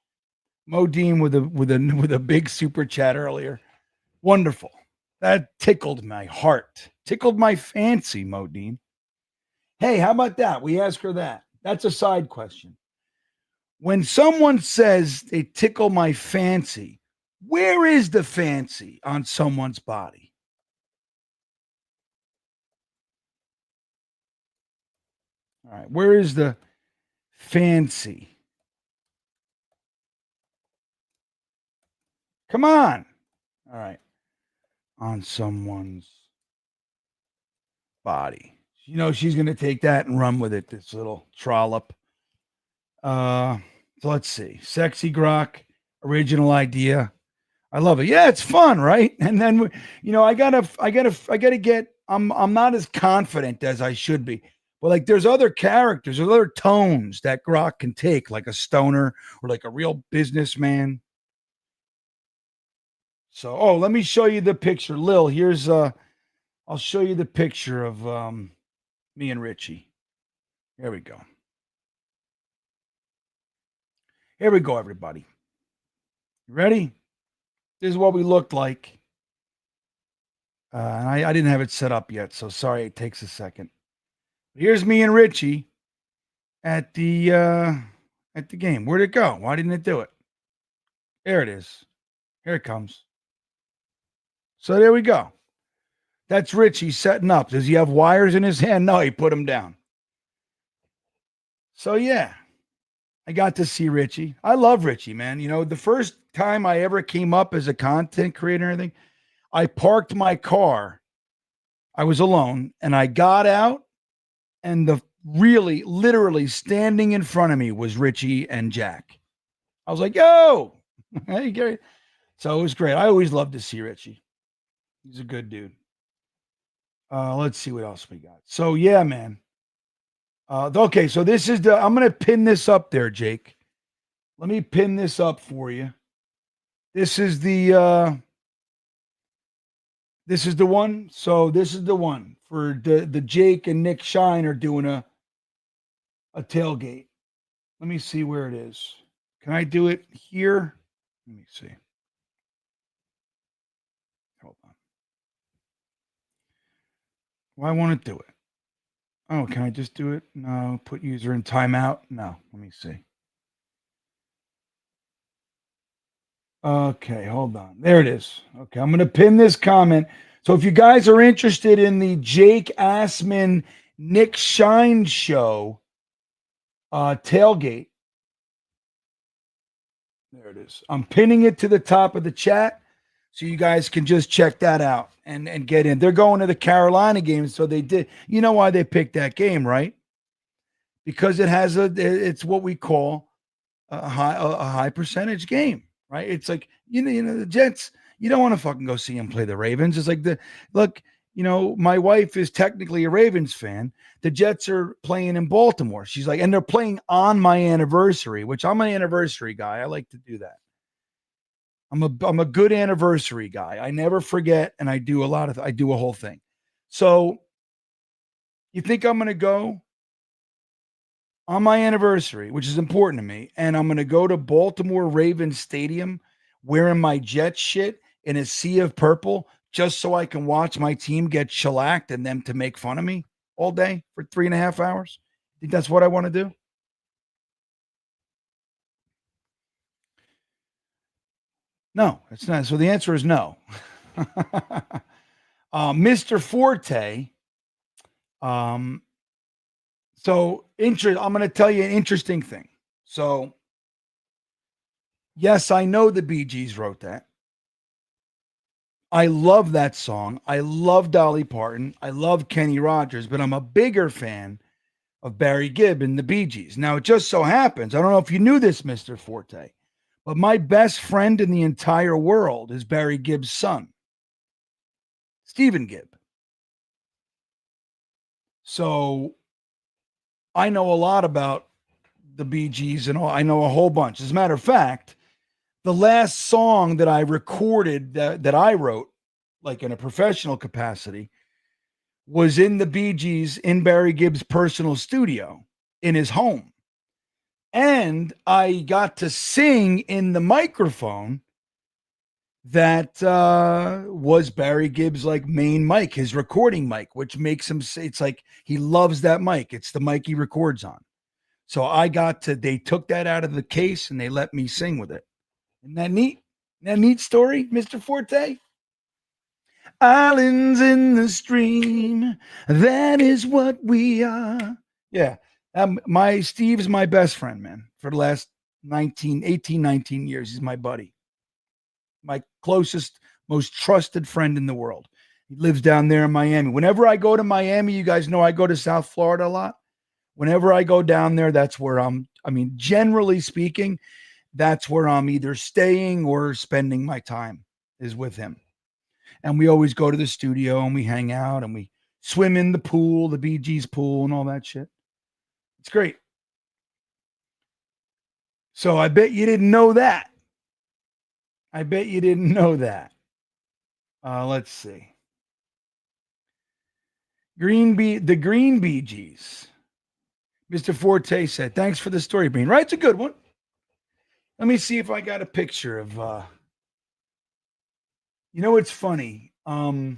[SPEAKER 3] Modine with a big super chat earlier, wonderful. That tickled my heart, tickled my fancy, Modine. Hey, how about that? We ask her that. That's a side question. When someone says they tickle my fancy, where is the fancy on someone's body? All right, where is the fancy? Come on. All right. On someone's body. She's going to take that and run with it, this little trollop. So let's see. Sexy Grock, original idea. I love it. Yeah, it's fun, right? And then I gotta get. I'm not as confident as I should be. But like, there's other characters, there's other tones that Grock can take, like a stoner or like a real businessman. So, let me show you the picture, Lil. Here's I'll show you the picture of me and Richie. Here we go. Here we go, everybody. You ready? This is what we looked like. And I didn't have it set up yet, so sorry it takes a second. Here's me and Richie at the game. Where'd it go? Why didn't it do it? There it is. Here it comes. So there we go. That's Richie setting up. Does he have wires in his hand? No, he put them down. So yeah, I got to see Richie. I love Richie, man. The first time I ever came up as a content creator and everything, I parked my car. I was alone, and I got out, and literally standing in front of me was Richie and Jack. I was like, yo, hey, Gary. So it was great. I always love to see Richie. He's a good dude. Let's see what else we got. So yeah, man. Okay, so this is I'm going to pin this up there, Jake. Let me pin this up for you. This is the one. So this is the one for the Jake and Nick Shine are doing a tailgate. Let me see where it is. Can I do it here? Let me see. Hold on. Well, I want to do it. Oh, can I just do it? No. Put user in timeout? No. Let me see. Okay, hold on. There it is. Okay, I'm going to pin this comment. So if you guys are interested in the Jake Assman, Nick Shine show, tailgate, there it is. I'm pinning it to the top of the chat so you guys can just check that out and get in. They're going to the Carolina game, so they did. You know why they picked that game, right? Because it's what we call a high percentage game, right? It's like the Jets. You don't want to fucking go see them play the Ravens. It's like my wife is technically a Ravens fan. The Jets are playing in Baltimore. She's like, and they're playing on my anniversary, which I'm an anniversary guy. I like to do that. I'm a good anniversary guy. I never forget, and I do a whole thing. So you think I'm going to go on my anniversary, which is important to me, and I'm going to go to Baltimore Ravens Stadium wearing my Jets shit in a sea of purple just so I can watch my team get shellacked and them to make fun of me all day for 3.5 hours? Think that's what I want to do? No, it's not. So the answer is no. Mr. Forte. I'm going to tell you an interesting thing. So, yes, I know the Bee Gees wrote that. I love that song. I love Dolly Parton. I love Kenny Rogers, but I'm a bigger fan of Barry Gibb and the Bee Gees. Now, it just so happens, I don't know if you knew this, Mr. Forte, but my best friend in the entire world is Barry Gibb's son, Stephen Gibb. So I know a lot about the Bee Gees and all. I know a whole bunch. As a matter of fact, the last song that I recorded that I wrote, like in a professional capacity, was in the Bee Gees in Barry Gibb's personal studio in his home. And I got to sing in the microphone that was Barry Gibb's like main mic, his recording mic, which makes him say, it's like he loves that mic. It's the mic he records on. So they took that out of the case and they let me sing with it. Isn't that neat? Isn't that neat story, Mr. Forte? Islands in the stream, that is what we are. Yeah. Steve's my best friend, man, for the last 19 years. He's my buddy. My closest, most trusted friend in the world. He lives down there in Miami. Whenever I go to Miami, you guys know I go to South Florida a lot. Whenever I go down there, that's where generally speaking, that's where I'm either staying or spending my time. is with him. And we always go to the studio and we hang out and we swim in the pool, the Bee Gees pool and all that shit. It's great. So I bet you didn't know that. Let's see. The Green Bee Gees. Mr. Forte said, thanks for the story, Bean. Right? It's a good one. Let me see if I got a picture of you know, it's funny. I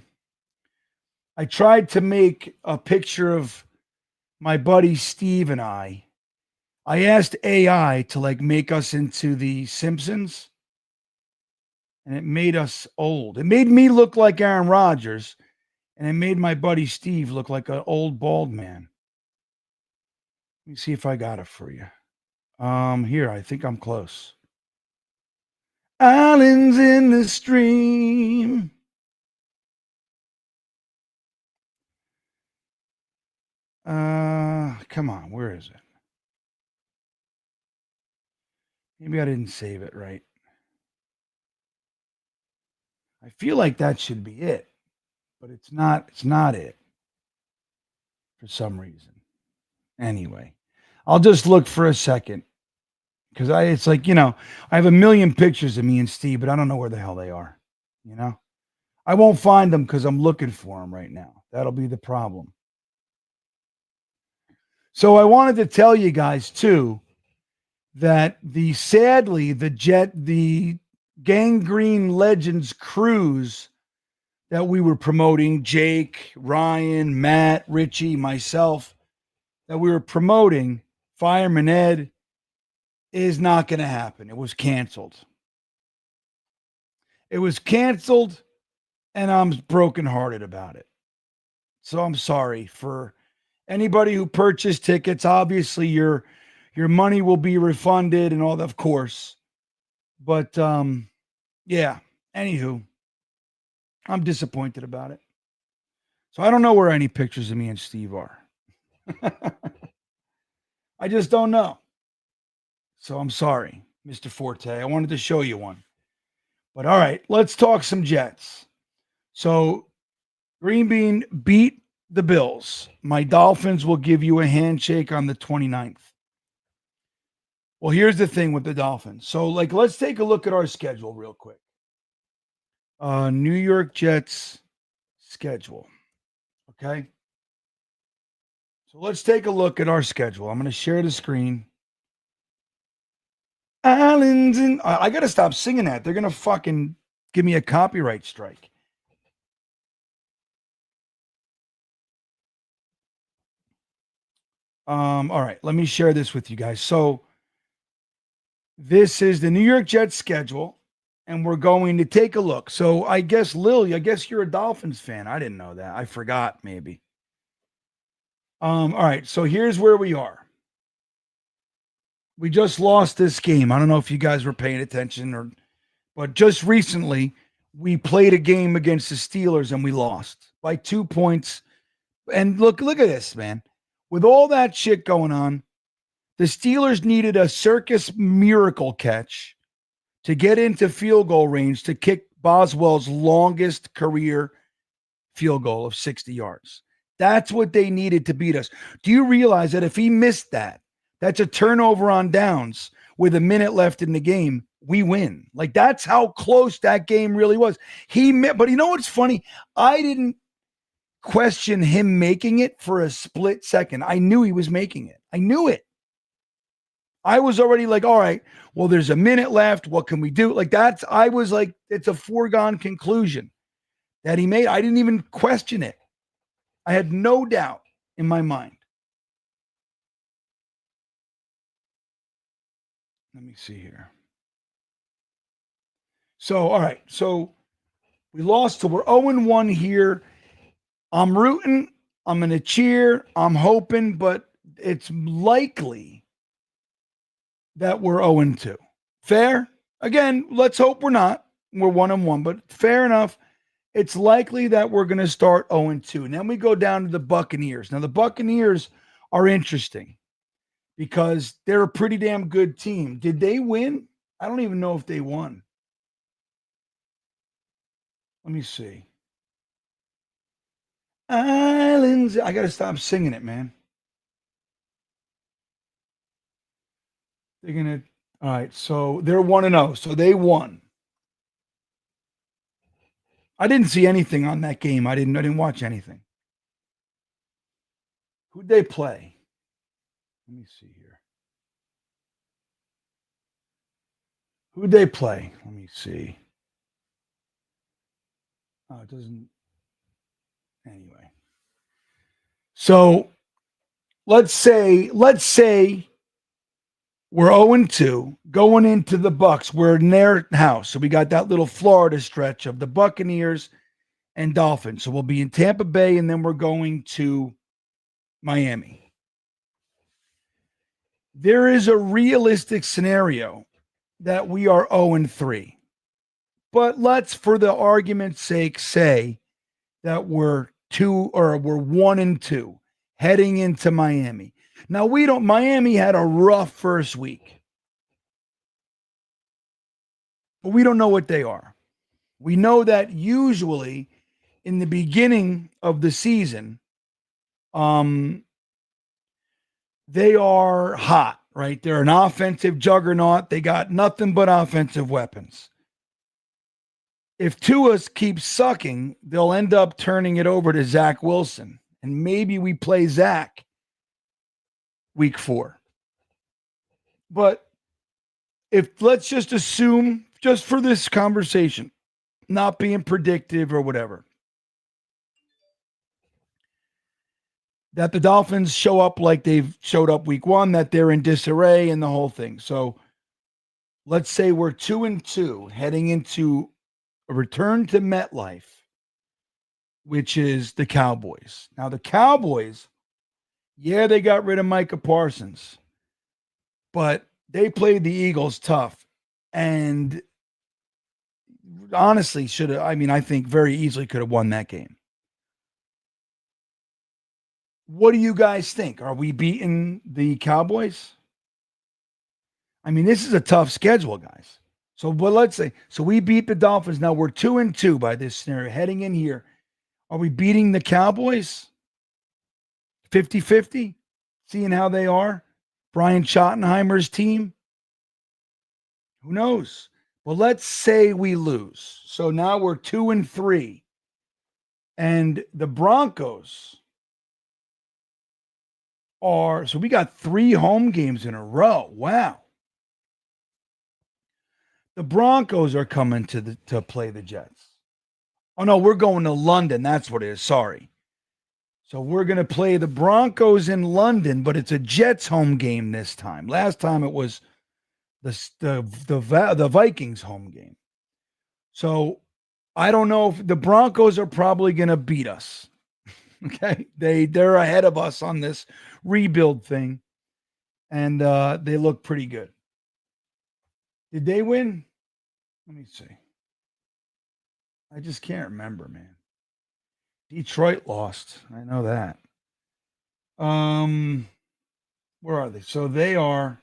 [SPEAKER 3] tried to make a picture of my buddy Steve and I. I asked AI to like make us into the Simpsons, and it made us old. It made me look like Aaron Rodgers, and it made my buddy Steve look like an old bald man. Let me see if I got it for you. Here, I think I'm close. Islands in the stream. Come on, where is it? Maybe I didn't save it right. I feel like that should be it, but it's not it for some reason. Anyway, I'll just look for a second because it's like, you know, I have a million pictures of me and Steve, but I don't know where the hell they are. You know, I won't find them because I'm looking for them right now. That'll be the problem. So I wanted to tell you guys too that sadly the Gangrene Legends cruise that we were promoting, Jake, Ryan, Matt, Richie, myself, that we were promoting, Fireman Ed, is not going to happen. It was canceled. And I'm brokenhearted about it. So I'm sorry for anybody who purchased tickets. Obviously, your money will be refunded and all that, of course. But yeah, anywho, I'm disappointed about it. So I don't know where any pictures of me and Steve are. I just don't know. So I'm sorry, Mr. Forte. I wanted to show you one. But all right, let's talk some Jets. So GreenBean beat the Bills. My Dolphins will give you a handshake on the 29th. Well, here's the thing with the Dolphins. So, like, let's take a look at our schedule real quick. New York Jets schedule. Okay. So let's take a look at our schedule. I'm going to share the screen. Islands in... I got to stop singing that. They're going to fucking give me a copyright strike. All right. Let me share this with you guys. So this is the New York Jets schedule, and we're going to take a look. So I guess, Lil, I guess you're a Dolphins fan. I didn't know that. I forgot, maybe. All right. So here's where we are. We just lost this game. I don't know if you guys were paying attention, but just recently we played a game against the Steelers and we lost by 2 points. And look at this, man. With all that shit going on, the Steelers needed a circus miracle catch to get into field goal range to kick Boswell's longest career field goal of 60 yards. That's what they needed to beat us. Do you realize that if he missed that, that's a turnover on downs with a minute left in the game, we win. Like, that's how close that game really was. But you know what's funny? I didn't question him making it for a split second. I knew he was making it. I knew it. I was already like, all right, well, there's a minute left. What can we do? Like, I was like, it's a foregone conclusion that he made. I didn't even question it. I had no doubt in my mind. Let me see here. So, all right. So we lost. So we're 0-1 here. I'm rooting. I'm going to cheer. I'm hoping, but it's likely that we're 0-2. Fair? Again, let's hope we're not. We're 1-1, but fair enough. It's likely that we're going to start 0-2. And then we go down to the Buccaneers. Now, the Buccaneers are interesting because they're a pretty damn good team. Did they win? I don't even know if they won. Let me see. Islands. I got to stop singing it, man. They're going to. All right. So they're 1-0. So they won. I didn't see anything on that game. I didn't watch anything. Who'd they play? Let me see here. Who'd they play? Let me see. Oh, it doesn't. Anyway. So let's say we're 0-2 going into the Bucks. We're in their house. So we got that little Florida stretch of the Buccaneers and Dolphins. So we'll be in Tampa Bay, and then we're going to Miami. There is a realistic scenario that we are 0-3. But let's, for the argument's sake, say that we're 1-2 heading into Miami. Now Miami had a rough first week. But we don't know what they are. We know that usually in the beginning of the season, they are hot, right? They're an offensive juggernaut. They got nothing but offensive weapons. If Tua keeps sucking, they'll end up turning it over to Zach Wilson. And maybe we play Zach week 4. But let's just assume, just for this conversation, not being predictive or whatever, that the Dolphins show up like they've showed up week 1, that they're in disarray and the whole thing. So let's say we're 2-2 heading into a return to MetLife, which is the Cowboys. Now, the Cowboys, yeah, they got rid of Micah Parsons, but they played the Eagles tough and honestly I think very easily could have won that game. What do you guys think? Are we beating the Cowboys? I mean, this is a tough schedule, guys. So, but let's say, so we beat the Dolphins. Now we're 2-2 by this scenario heading in here. Are we beating the Cowboys? 50-50? Seeing how they are? Brian Schottenheimer's team? Who knows? Well, let's say we lose. So now we're 2-3. And the Broncos so we got 3 home games in a row. Wow. The Broncos are coming to play the Jets. Oh, no, we're going to London. That's what it is. Sorry. So we're going to play the Broncos in London, but it's a Jets home game this time. Last time it was the Vikings home game. So I don't know if the Broncos are probably going to beat us. Okay. They're ahead of us on this rebuild thing. And they look pretty good. Did they win? Let me see. I just can't remember, man. Detroit lost. I know that. Where are they? So they are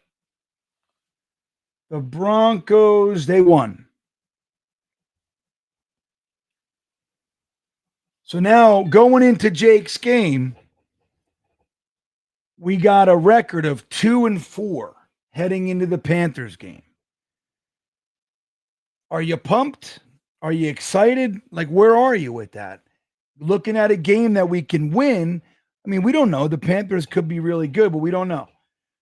[SPEAKER 3] the Broncos. They won. So now going into Jake's game, we got a record of 2-4 heading into the Panthers game. Are you pumped? Are you excited? Like, where are you with that? Looking at a game that we can win. I mean, we don't know. The Panthers could be really good, but we don't know.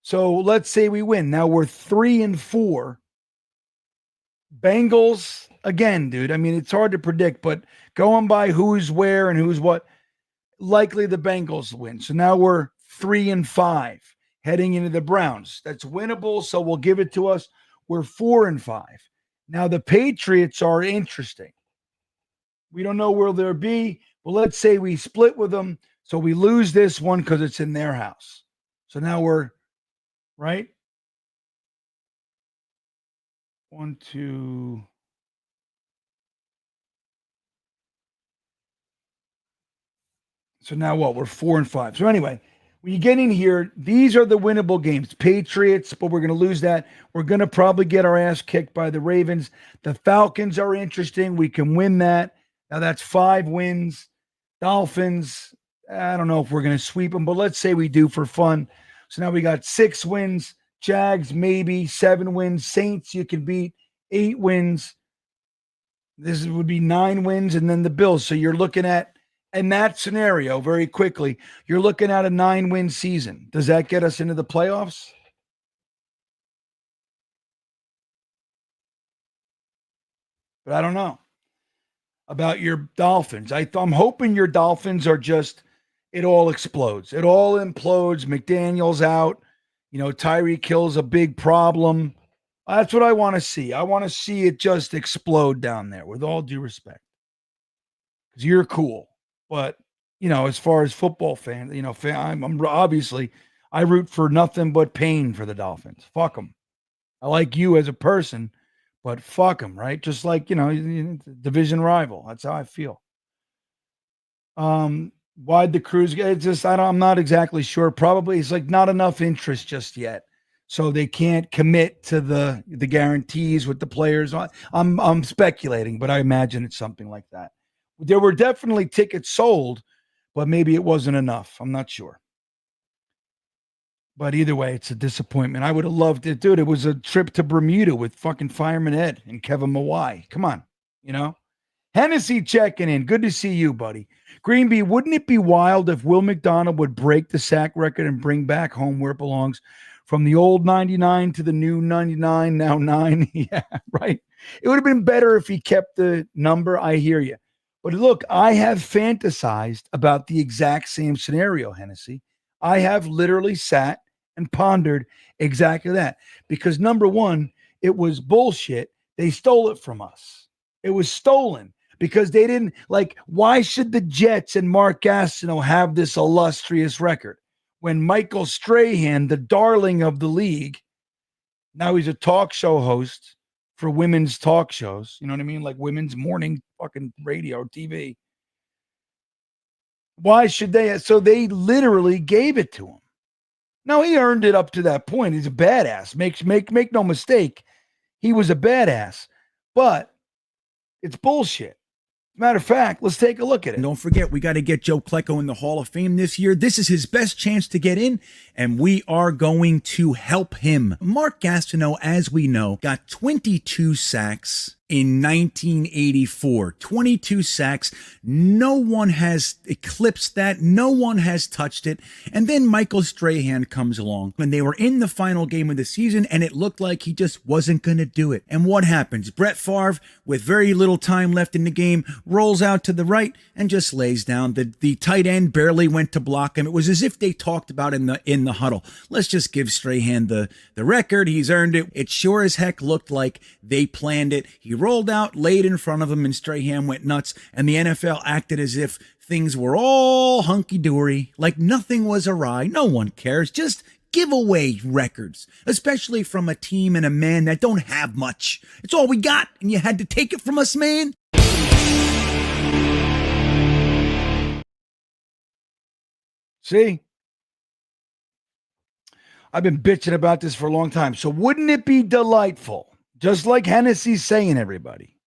[SPEAKER 3] So let's say we win. Now we're 3-4. Bengals, again, dude. I mean, it's hard to predict, but going by who's where and who's what, likely the Bengals win. So now we're 3-5 heading into the Browns. That's winnable, so we'll give it to us. We're 4-5. Now, the Patriots are interesting. We don't know where they'll be, but let's say we split with them, so we lose this one because it's in their house. So now we're, right? 1, 2. So now what? We're 4-5. So anyway, when you get in here, these are the winnable games. Patriots, but we're going to lose that. We're going to probably get our ass kicked by the Ravens. The Falcons are interesting. We can win that. Now that's 5 wins. Dolphins, I don't know if we're going to sweep them, but let's say we do for fun. So now we got 6 wins. Jags, maybe 7 wins. Saints, you can beat 8 wins. This would be 9 wins, and then the Bills. So you're looking at, in that scenario, very quickly, you're looking at a 9-win season. Does that get us into the playoffs? But I don't know about your Dolphins. I'm hoping your Dolphins are just, it all explodes. It all implodes. McDaniel's out. Tyreek Hill's a big problem. That's what I want to see. I want to see it just explode down there, with all due respect. Because you're cool. But, as far as football fans, I'm obviously, I root for nothing but pain for the Dolphins. Fuck them. I like you as a person, but fuck them, right? Just like, division rival. That's how I feel. Why'd the Crews get? I'm not exactly sure. Probably it's like not enough interest just yet. So they can't commit to the guarantees with the players. I'm speculating, but I imagine it's something like that. There were definitely tickets sold, but maybe it wasn't enough. I'm not sure. But either way, it's a disappointment. I would have loved it, dude. It was a trip to Bermuda with fucking Fireman Ed and Kevin Mawai. Come on, Hennessy checking in. Good to see you, buddy. GreenBean, wouldn't it be wild if Will McDonald would break the sack record and bring back home where it belongs? From the old 99 to the new 99, now 9. Yeah, right. It would have been better if he kept the number. I hear you. But look, I have fantasized about the exact same scenario, Hennessy. I have literally sat and pondered exactly that. Because number one, it was bullshit. They stole it from us. It was stolen because they didn't, why should the Jets and Mark Gastineau have this illustrious record? When Michael Strahan, the darling of the league, now he's a talk show host for women's talk shows. You know what I mean? Like women's morning fucking radio, TV. Why should they? So they literally gave it to him. Now he earned it up to that point. He's a badass. Make no mistake. He was a badass, but it's bullshit. Matter of fact, let's take a look at it.
[SPEAKER 5] And don't forget, we got to get Joe Klecko in the Hall of Fame this year. This is his best chance to get in, and we are going to help him. Mark Gastineau, as we know, got 22 sacks in 1984. 22 sacks. No one has eclipsed that. No one has touched it. And then Michael Strahan comes along when they were in the final game of the season, and it looked like he just wasn't going to do it. And what happens? Brett Favre, with very little time left in the game, rolls out to the right and just lays down. The tight end barely went to block him. It was as if they talked about in the huddle. Let's just give Strahan the record. He's earned it. It sure as heck looked like they planned it. He rolled out, laid in front of him, and Strahan went nuts. And the NFL acted as if things were all hunky-dory, like nothing was awry. No one cares. Just give away records, especially from a team and a man that don't have much. It's all we got, and you had to take it from us, man.
[SPEAKER 3] See? I've been bitching about this for a long time. So wouldn't it be delightful, just like Hennessy's saying, everybody,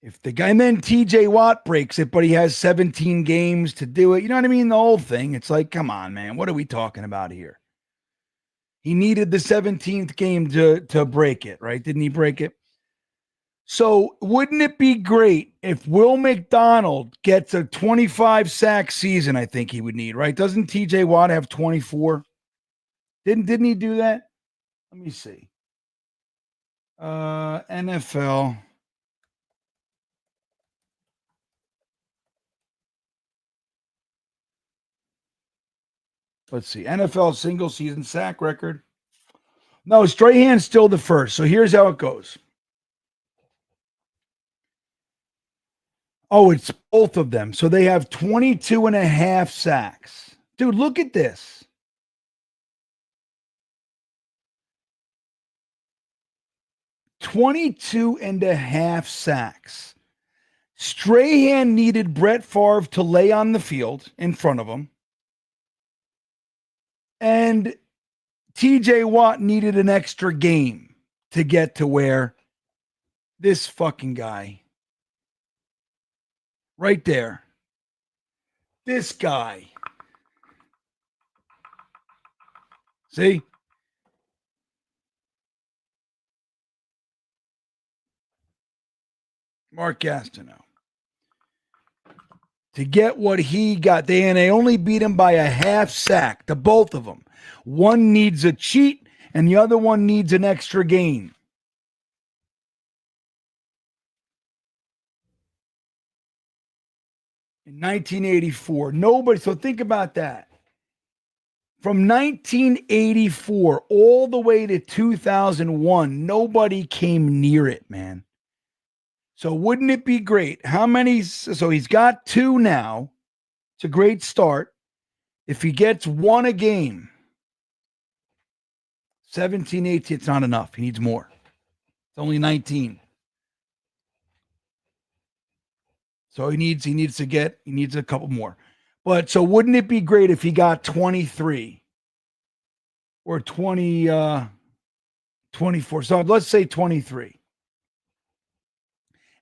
[SPEAKER 3] if the guy, and then TJ Watt breaks it, but he has 17 games to do it. You know what I mean? The whole thing. It's like, come on, man. What are we talking about here? He needed the 17th game to break it, right? Didn't he break it? So wouldn't it be great if Will McDonald gets a 25 sack season? I think he would need, right? Doesn't TJ Watt have 24? Didn't he do that? Let me see. NFL. Let's see. NFL single season sack record. No, Strahan's still the first. So here's how it goes. Oh, it's both of them. So they have 22 and a half sacks. Dude, look at this. $22 and a half sacks. Strahan needed Brett Favre to lay on the field in front of him. And TJ Watt needed an extra game to get to where This fucking guy. Right there. This guy. See? Mark Gastineau. To get what he got, they only beat him by a half sack, the both of them. One needs a cheat, and the other one needs an extra gain. In 1984, nobody, so think about that. From 1984 all the way to 2001, nobody came near it, man. So wouldn't it be great? How many? So he's got 2 now. It's a great start. If he gets 1 a game, 17, 18, it's not enough. He needs more. It's only 19. So he needs a couple more. But so wouldn't it be great if he got 23 or 20, 24? So let's say 23.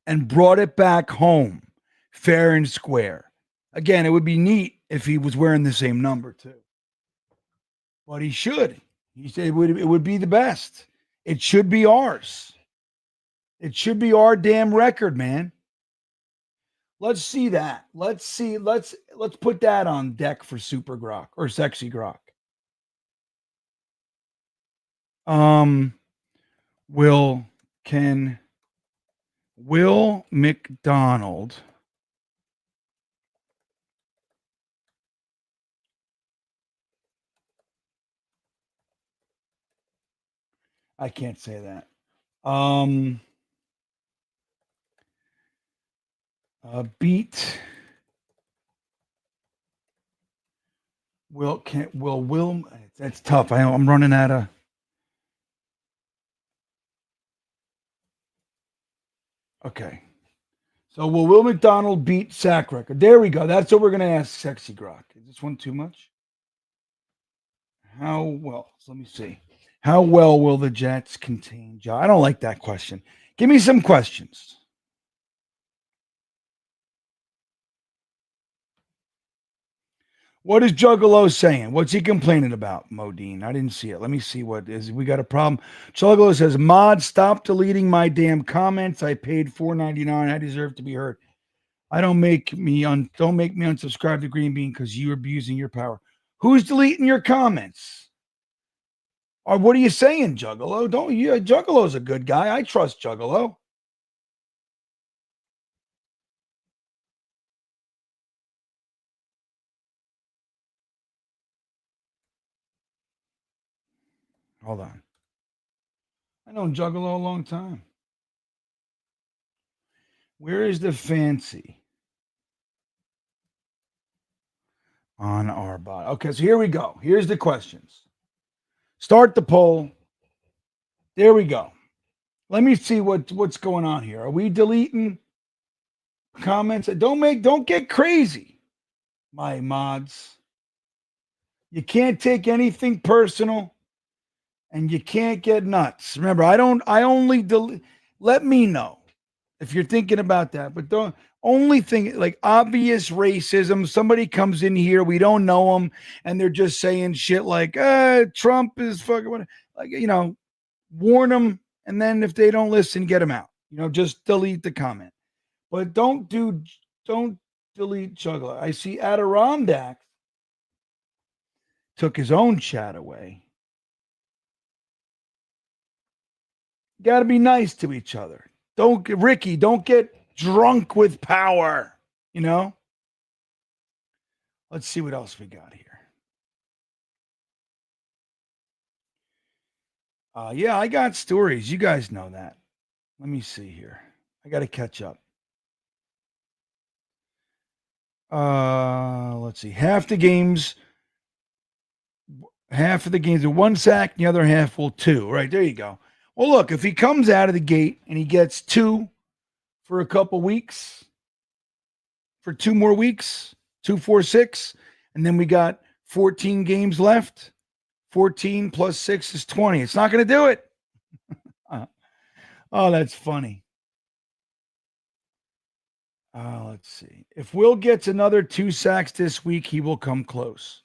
[SPEAKER 3] And brought it back home, fair and square. Again, it would be neat if he was wearing the same number too. But he should. He said it would be the best. It should be ours. It should be our damn record, man. Let's see that. Let's put that on deck for Super Grock or Sexy Grock. Will McDonald I can't say that. Beat Will that's tough. I'm running out of okay. So will McDonald beat sack record? There we go. That's what we're gonna ask Sexy Grock. Is this one too much? How well? So let me see. How well will the Jets contain Josh? I don't like that question. Give me some questions. What is Juggalo saying? What's he complaining about, Modine? I didn't see it. Let me see what is. We got a problem. Juggalo says, Mod, stop deleting my damn comments. I paid $4.99. I deserve to be heard. Don't make me unsubscribe to GreenBean because you're abusing your power. Who's deleting your comments? Or what are you saying, Juggalo? Juggalo's a good guy. I trust Juggalo. Hold on. I know Juggalo a long time. Where is the fancy on our bot? Okay, so here we go. Here's the questions. Start the poll. There we go. Let me see what's going on here. Are we deleting comments? Don't get crazy, my mods. You can't take anything personal. And you can't get nuts. Remember, I only delete. Let me know if you're thinking about that. But don't only think like obvious racism. Somebody comes in here, we don't know them, and they're just saying shit like, Trump is fucking what, like, warn them. And then if they don't listen, get them out. Just delete the comment. But don't delete Juggler. I see Adirondack took his own chat away. Got to be nice to each other. Ricky, don't get drunk with power, Let's see what else we got here. Yeah, I got stories. You guys know that. Let me see here. I got to catch up. Let's see. Half of the games are 1 sack, and the other half will 2. Right, there you go. Well, look, if he comes out of the gate and he gets 2 for a couple weeks, for 2 more weeks, 2, 4, 6, and then we got 14 games left. 14 plus 6 is 20. It's not going to do it. Oh, that's funny. Let's see. If Will gets another 2 sacks this week, he will come close.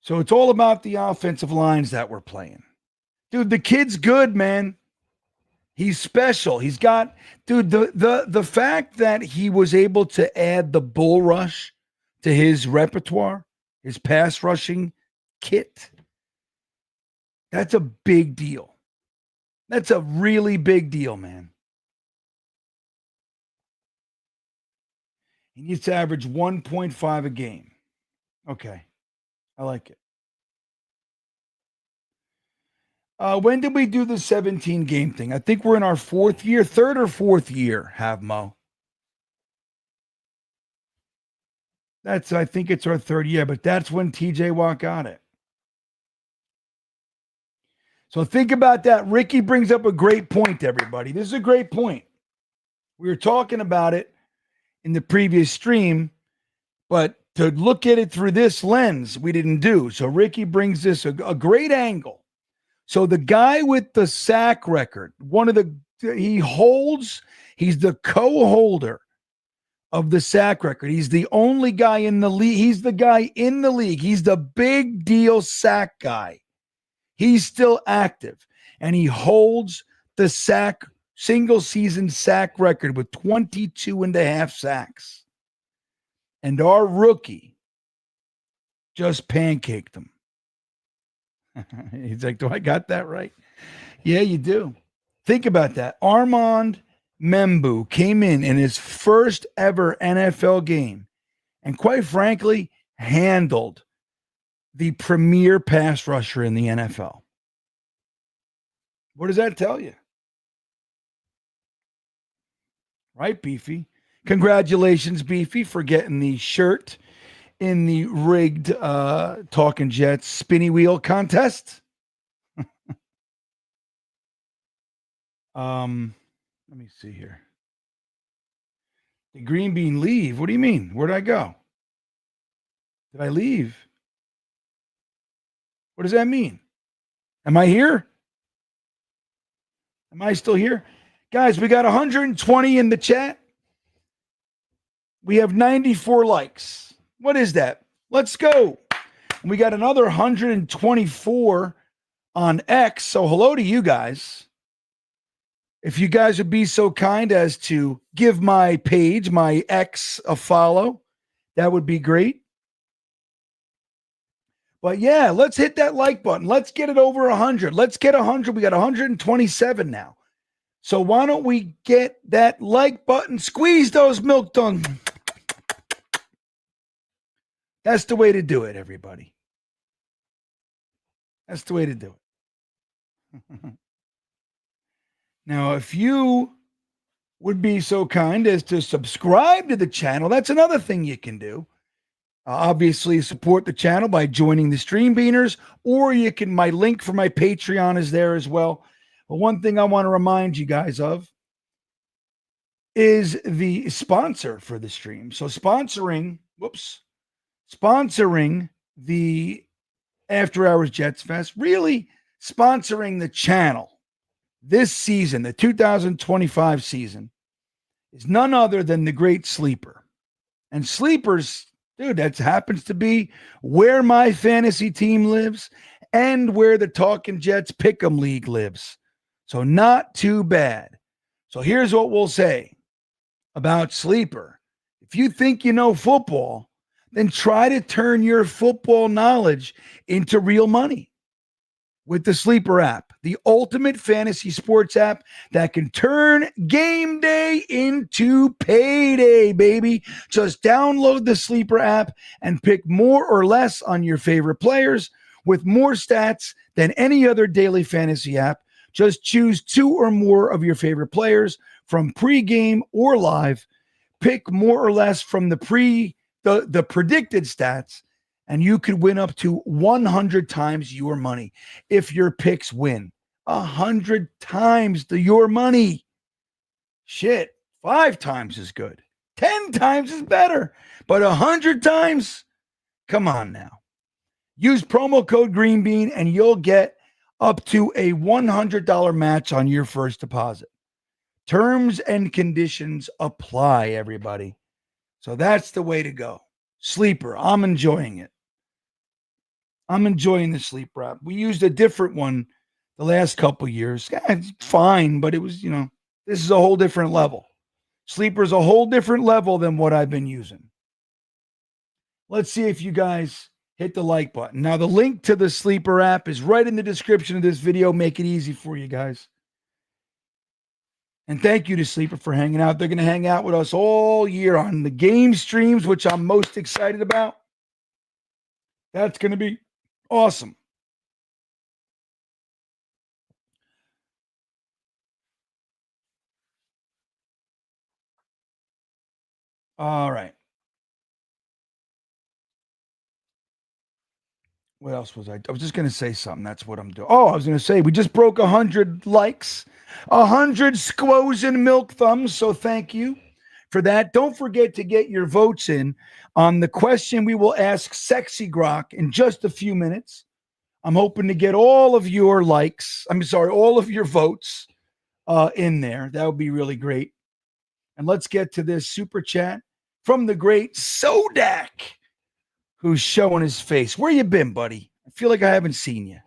[SPEAKER 3] So it's all about the offensive lines that we're playing. Dude, the kid's good, man. He's special. He's got, dude, the fact that he was able to add the bull rush to his repertoire, his pass rushing kit, that's a big deal. That's a really big deal, man. He needs to average 1.5 a game. Okay. I like it. When did we do the 17 game thing? I think we're in our 4th year, 3rd or 4th year, Mo. I think it's our 3rd year, but that's when TJ Watt got it. So think about that. Ricky brings up a great point, everybody. This is a great point. We were talking about it in the previous stream, but to look at it through this lens, we didn't do. So Ricky brings this a great angle. So the guy with the sack record, he's the co-holder of the sack record. He's the only guy in the league. He's the guy in the league. He's the big deal sack guy. He's still active, and he holds the single season sack record with 22.5 sacks. And our rookie just pancaked him. He's like, do I got that right? Yeah, you do. Think about that. Armand Membu came in his first ever NFL game and quite frankly handled the premier pass rusher in the NFL. What does that tell you? Right, Beefy? Congratulations, Beefy, for getting the shirt in the rigged Talking Jets spinny wheel contest. Let me see here. Did GreenBean leave? What do you mean? Where'd I go? Did I leave? What does that mean? Am I here? Am I still here? Guys, we got 120 in the chat. We have 94 likes. What is that? Let's go. We got another 124 on X. So hello to you guys. If you guys would be so kind as to give my page, my X, a follow, that would be great. But yeah, let's hit that like button. Let's get it over 100. Let's get 100. We got 127 now. So why don't we get that like button? Squeeze those milk duns. That's the way to do it, everybody. That's the way to do it. Now, if you would be so kind as to subscribe to the channel, that's another thing you can do. Obviously, support the channel by joining the Stream Beaners, or you can, my link for my Patreon is there as well. But one thing I want to remind you guys of is the sponsor for the stream. So sponsoring the After Hours Jets Fest, really sponsoring the channel this season, the 2025 season, is none other than the great Sleeper. And Sleepers, dude, that happens to be where my fantasy team lives and where the Talking Jets Pick'em League lives. So not too bad. So here's what we'll say about Sleeper. If you think you know football, then try to turn your football knowledge into real money with the Sleeper app, the ultimate fantasy sports app that can turn game day into payday, baby. Just download the Sleeper app and pick more or less on your favorite players with more stats than any other daily fantasy app. Just choose 2 or more of your favorite players from pregame or live. Pick more or less from the predicted stats, and you could win up to 100 times your money if your picks win. 100 times your money. Shit, 5 times is good. 10 times is better. But 100 times? Come on now. Use promo code GreenBean and you'll get up to a $100 match on your first deposit. Terms and conditions apply, everybody. So that's the way to go. Sleeper, I'm enjoying it. I'm enjoying the sleeper app. We used a different one the last couple years. It's fine, but it was, this is a whole different level. Sleeper is a whole different level than what I've been using. Let's see if you guys hit the like button. Now, the link to the Sleeper app is right in the description of this video. Make it easy for you guys. And thank you to Sleeper for hanging out. They're going to hang out with us all year on the game streams, which I'm most excited about. That's going to be awesome. All right. What else was I was just going to say something. That's what I'm doing. Oh, I was going to say, we just broke 100 likes, 100 squoze and milk thumbs. So thank you for that. Don't forget to get your votes in on the question we will ask Sexy Grock in just a few minutes. I'm hoping to get all of your likes. All of your votes in there. That would be really great. And let's get to this super chat from the great Sodak, who's showing his face. Where you been, buddy? I feel like I haven't seen you.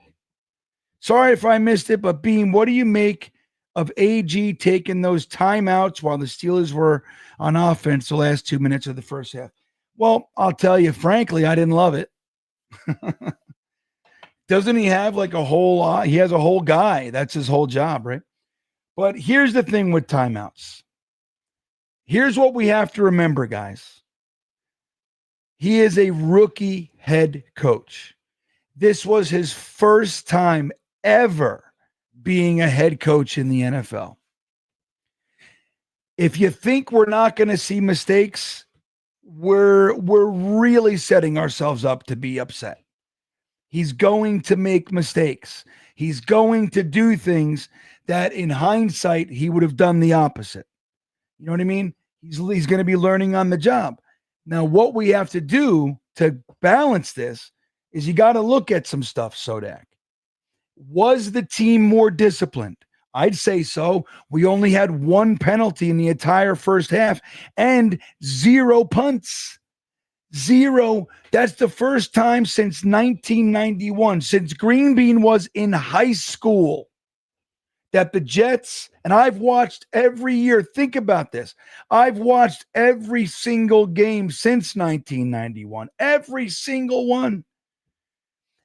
[SPEAKER 3] Sorry if I missed it, but Beam, what do you make of AG taking those timeouts while the Steelers were on offense the last 2 minutes of the first half? Well, I'll tell you, frankly, I didn't love it. Doesn't he have like he has a whole guy. That's his whole job, right? But here's the thing with timeouts. Here's what we have to remember, guys. He is a rookie head coach. This was his first time ever being a head coach in the NFL. If you think we're not going to see mistakes, we're really setting ourselves up to be upset. He's going to make mistakes. He's going to do things that in hindsight, he would have done the opposite. You know what I mean? He's going to be learning on the job. Now, what we have to do to balance this is you got to look at some stuff, Sodak. Was the team more disciplined? I'd say so. We only had one penalty in the entire first half and 0 punts. 0. That's the first time since 1991, since GreenBean was in high school, that the Jets, and I've watched every year, think about this. I've watched every single game since 1991, every single one.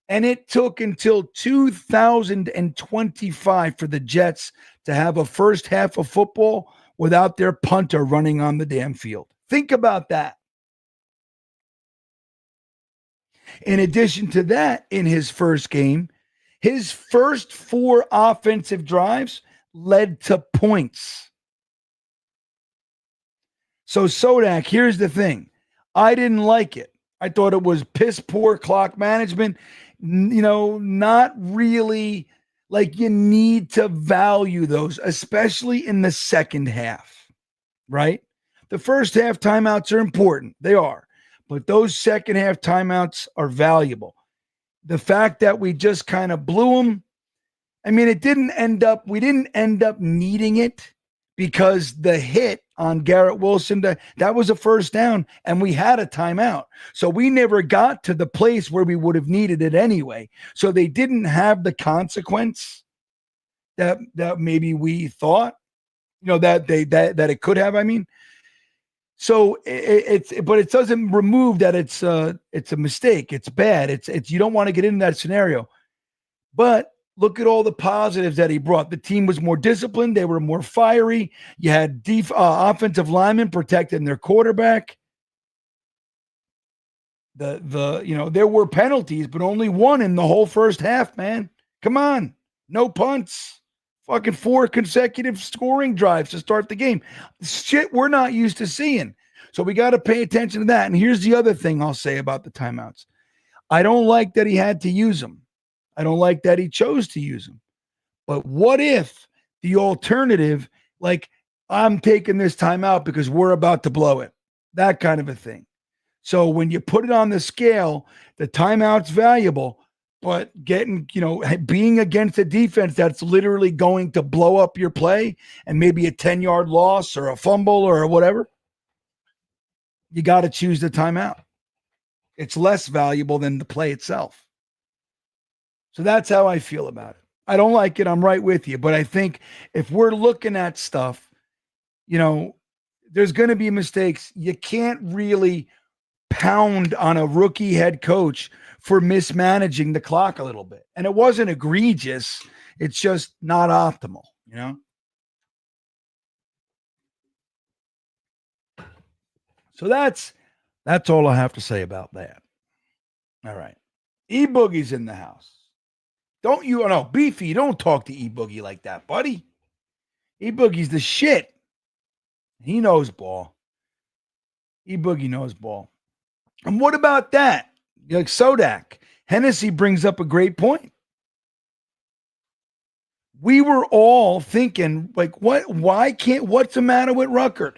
[SPEAKER 3] And it took until 2025 for the Jets to have a first half of football without their punter running on the damn field. Think about that. In addition to that, in his first game, his first 4 offensive drives led to points. So, Sodak, here's the thing. I didn't like it. I thought it was piss poor clock management. Not really, like, you need to value those, especially in the second half, right? The first half timeouts are important. They are. But those second half timeouts are valuable. The fact that we just kind of blew them, we didn't end up needing it because the hit on Garrett Wilson, that was a first down and we had a timeout. So we never got to the place where we would have needed it anyway. So they didn't have the consequence that maybe we thought, that it could have, So but it doesn't remove that it's a mistake. It's bad. It's you don't want to get into that scenario. But look at all the positives that he brought. The team was more disciplined. They were more fiery. You had offensive linemen protecting their quarterback. There were penalties, but only one in the whole first half, man. Come on. No punts. Fucking 4 consecutive scoring drives to start the game. Shit we're not used to seeing. So we got to pay attention to that. And here's the other thing I'll say about the timeouts. I don't like that he had to use them. I don't like that he chose to use them. But what if the alternative, like, I'm taking this timeout because we're about to blow it? That kind of a thing. So when you put it on the scale, the timeout's valuable, But getting, being against a defense that's literally going to blow up your play and maybe a 10-yard loss or a fumble or whatever, you got to choose the timeout. It's less valuable than the play itself. So that's how I feel about it. I don't like it. I'm right with you. But I think if we're looking at stuff, there's going to be mistakes. You can't really pound on a rookie head coach for mismanaging the clock a little bit. And it wasn't egregious. It's just not optimal, So that's all I have to say about that. All right. E-Boogie's in the house. Don't you? No, Beefy, don't talk to E-Boogie like that, buddy. E-Boogie's the shit. He knows ball. E-Boogie knows ball. And what about that? Like Sodak. Hennessy brings up a great point. We were all thinking, like, what's the matter with Ruckert?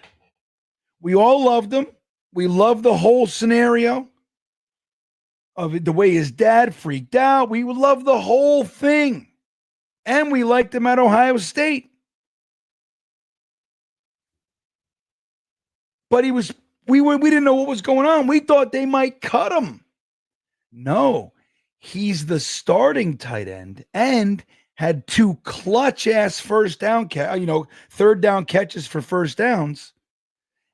[SPEAKER 3] We all loved him. We loved the whole scenario of it, the way his dad freaked out. We loved the whole thing. And we liked him at Ohio State. But we didn't know what was going on. We thought they might cut him. No, he's the starting tight end and had 2 clutch-ass third down catches for first downs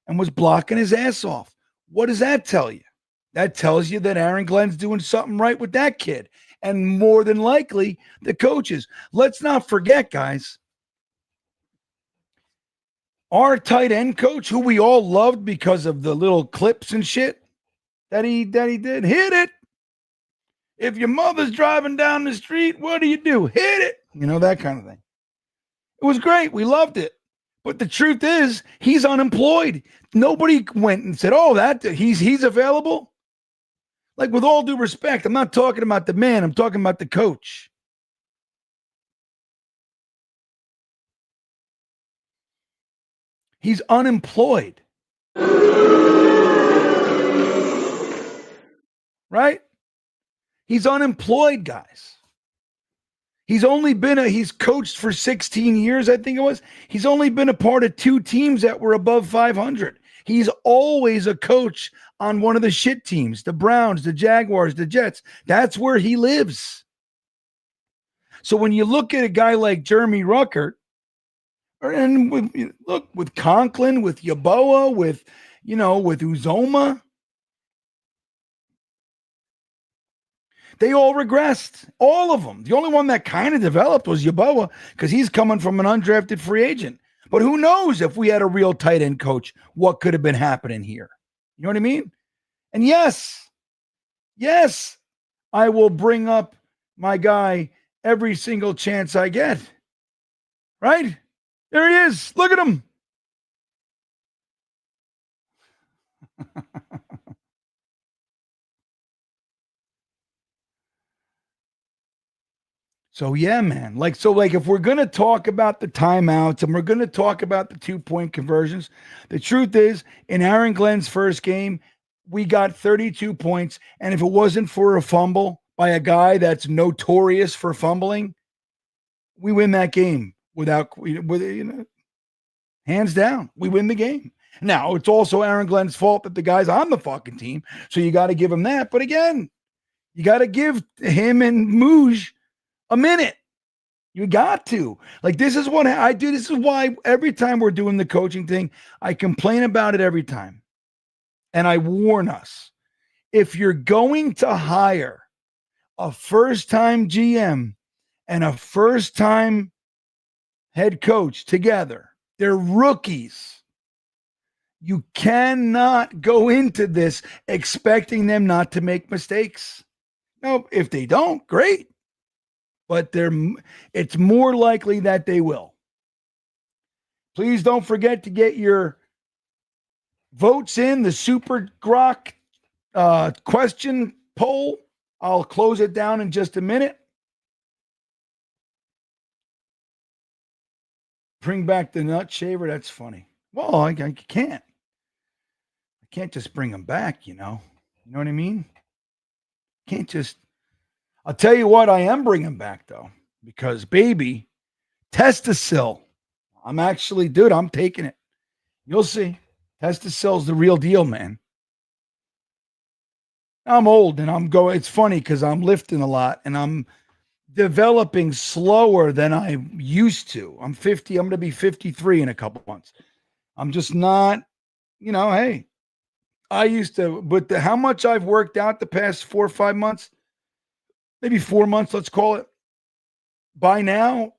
[SPEAKER 3] and was blocking his ass off. What does that tell you? That tells you that Aaron Glenn's doing something right with that kid. And more than likely, the coaches. Let's not forget, guys, our tight end coach, who we all loved because of the little clips and shit that he did, hit it. If your mother's driving down the street, what do? Hit it. That kind of thing. It was great. We loved it. But the truth is, he's unemployed. Nobody went and said, he's available. Like, with all due respect, I'm not talking about the man. I'm talking about the coach. He's unemployed. Right? He's unemployed, guys. He's coached for 16 years, I think it was. He's only been a part of 2 teams that were above 500. He's always a coach on one of the shit teams, the Browns, the Jaguars, the Jets. That's where he lives. So when you look at a guy like Jeremy Ruckert, and with Conklin, with Yeboah, with Uzoma, they all regressed. All of them. The only one that kind of developed was Yeboah because he's coming from an undrafted free agent. But who knows if we had a real tight end coach, what could have been happening here? You know what I mean? And yes, I will bring up my guy every single chance I get. Right? There he is. Look at him. So, yeah, man. Like if we're going to talk about the timeouts and we're going to talk about the 2-point conversions, the truth is, in Aaron Glenn's first game, we got 32 points. And if it wasn't for a fumble by a guy that's notorious for fumbling, we win that game hands down. We win the game. Now, it's also Aaron Glenn's fault that the guy's on the fucking team. So you got to give him that. But again, you got to give him and Mooj a minute. You got to. Like, this is what I do. This is why every time we're doing the coaching thing, I complain about it every time. And I warn us, if you're going to hire a first-time GM and a first-time head coach together, they're rookies. You cannot go into this expecting them not to make mistakes. Now, if they don't, great. But it's more likely that they will. Please don't forget to get your votes in the Super Grock question poll. I'll close it down in just a minute. Bring back the nut shaver. That's funny. Well, I can't. I can't just bring them back, You know what I mean? Can't just. I'll tell you what I am bringing back, though, because, baby, Testacil. I'm actually, dude, I'm taking it. You'll see. Testacil's the real deal, man. I'm old and I'm going. It's funny because I'm lifting a lot and I'm developing slower than I used to. I'm 50. I'm going to be 53 in a couple months. I'm just not, hey, I used to, but how much I've worked out the past 4 or 5 months, maybe 4 months, let's call it. By now,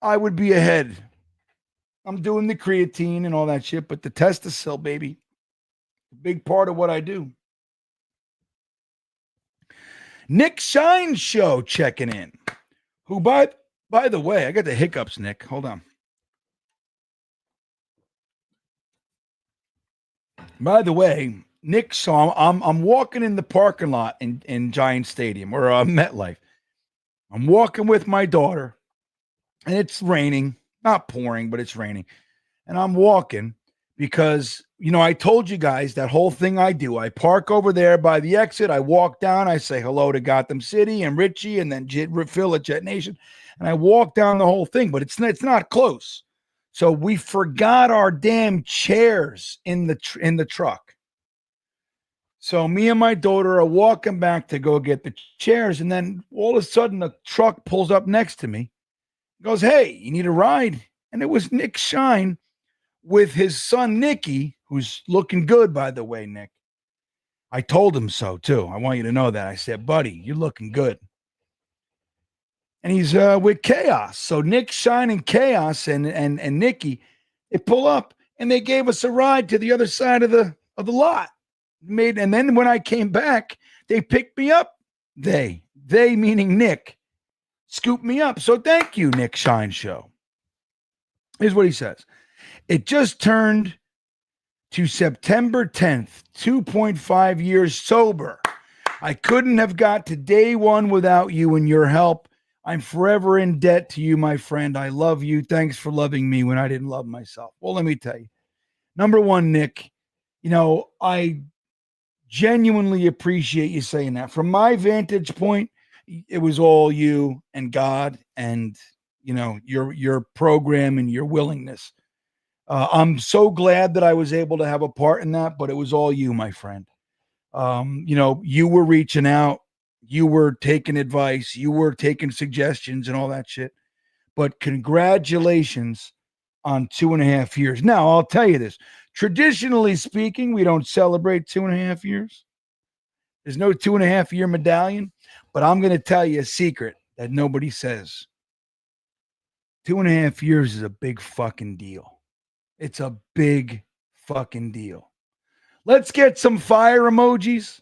[SPEAKER 3] I would be ahead. I'm doing the creatine and all that shit, but the Testacil, baby, a big part of what I do. Nick Shine Show checking in. Who, by the way, I got the hiccups, Nick. Hold on. By the way, Nick saw I'm walking in the parking lot in Giant Stadium or MetLife. I'm walking with my daughter, and it's raining. Not pouring, but it's raining. And I'm walking because, I told you guys that whole thing I do. I park over there by the exit. I walk down. I say hello to Gotham City and Richie and then Phil at Jet Nation. And I walk down the whole thing, but it's not close. So we forgot our damn chairs in the truck. So me and my daughter are walking back to go get the chairs. And then all of a sudden, the truck pulls up next to me. Goes, hey, you need a ride? And it was Nick Shine with his son, Nicky, who's looking good, by the way, Nick. I told him so, too. I want you to know that. I said, buddy, you're looking good. And he's with Chaos. So Nick Shine and Chaos and Nicky, they pull up, and they gave us a ride to the other side of the lot. And then when I came back, they picked me up. They meaning Nick, scoop me up. So thank you, Nick Shine Show. Here's what he says. It just turned to September 10th, 2.5 years sober. I couldn't have got to day one without you and your help. I'm forever in debt to you, my friend. I love you. Thanks for loving me when I didn't love myself. Well, let me tell you. Number one, Nick, I genuinely appreciate you saying that. From my vantage point, it was all you and God and, your program and your willingness. I'm so glad that I was able to have a part in that, but it was all you, my friend. You were reaching out, you were taking advice, you were taking suggestions and all that shit. But congratulations on 2.5 years. Now, I'll tell you this. Traditionally speaking, we don't celebrate 2.5 years. There's no 2.5 year medallion, but I'm going to tell you a secret that nobody says. 2.5 years is a big fucking deal. It's a big fucking deal. Let's get some fire emojis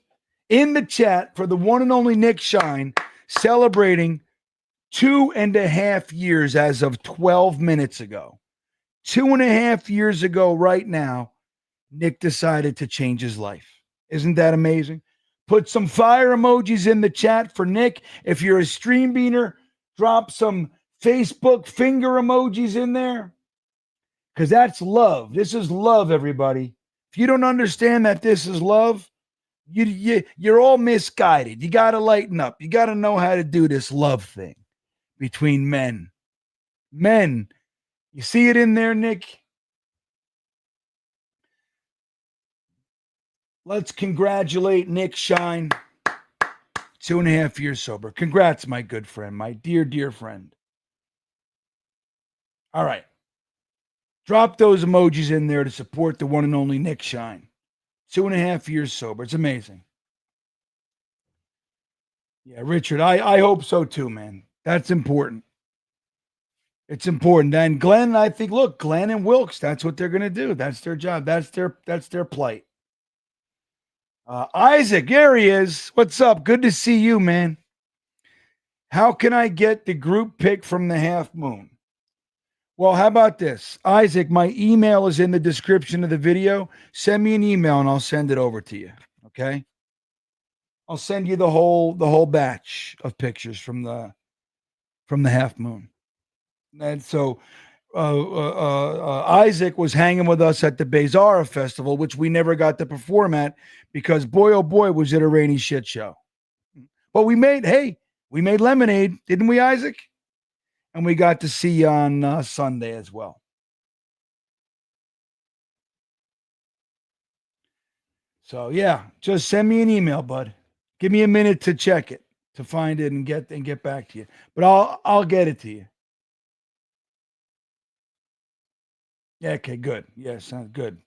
[SPEAKER 3] in the chat for the one and only Nick Shine celebrating 2.5 years as of 12 minutes ago. 2.5 years ago right now, Nick decided to change his life. Isn't that amazing? Put some fire emojis in the chat for Nick. If you're a stream beaner, drop some Facebook finger emojis in there. Because that's love. This is love, everybody. If you don't understand that this is love, you're all misguided. You got to lighten up. You got to know how to do this love thing between men. Men, you see it in there, Nick? Let's congratulate Nick Shine. 2.5 years sober. Congrats, my good friend, my dear, dear friend. All right. Drop those emojis in there to support the one and only Nick Shine. 2.5 years sober. It's amazing. Yeah, Richard, I hope so too, man. That's important. It's important. And Glenn, I think, look, Glenn and Wilkes, that's what they're going to do. That's their job. That's their plight. Isaac, there he is. What's up? Good to see you, man. How can I get the group pick from the Half Moon? Well, how about this? Isaac, my email is in the description of the video. Send me an email and I'll send it over to you. Okay? I'll send you the whole batch of pictures from the Half Moon. And so Isaac was hanging with us at the Bezara Festival, which we never got to perform at because boy, oh boy, was it a rainy shit show. But we made lemonade, didn't we, Isaac? And we got to see you on Sunday as well. So yeah, just send me an email, bud. Give me a minute to check it, to find it and get back to you. But I'll get it to you. Yeah, okay, good. Yeah, sounds good.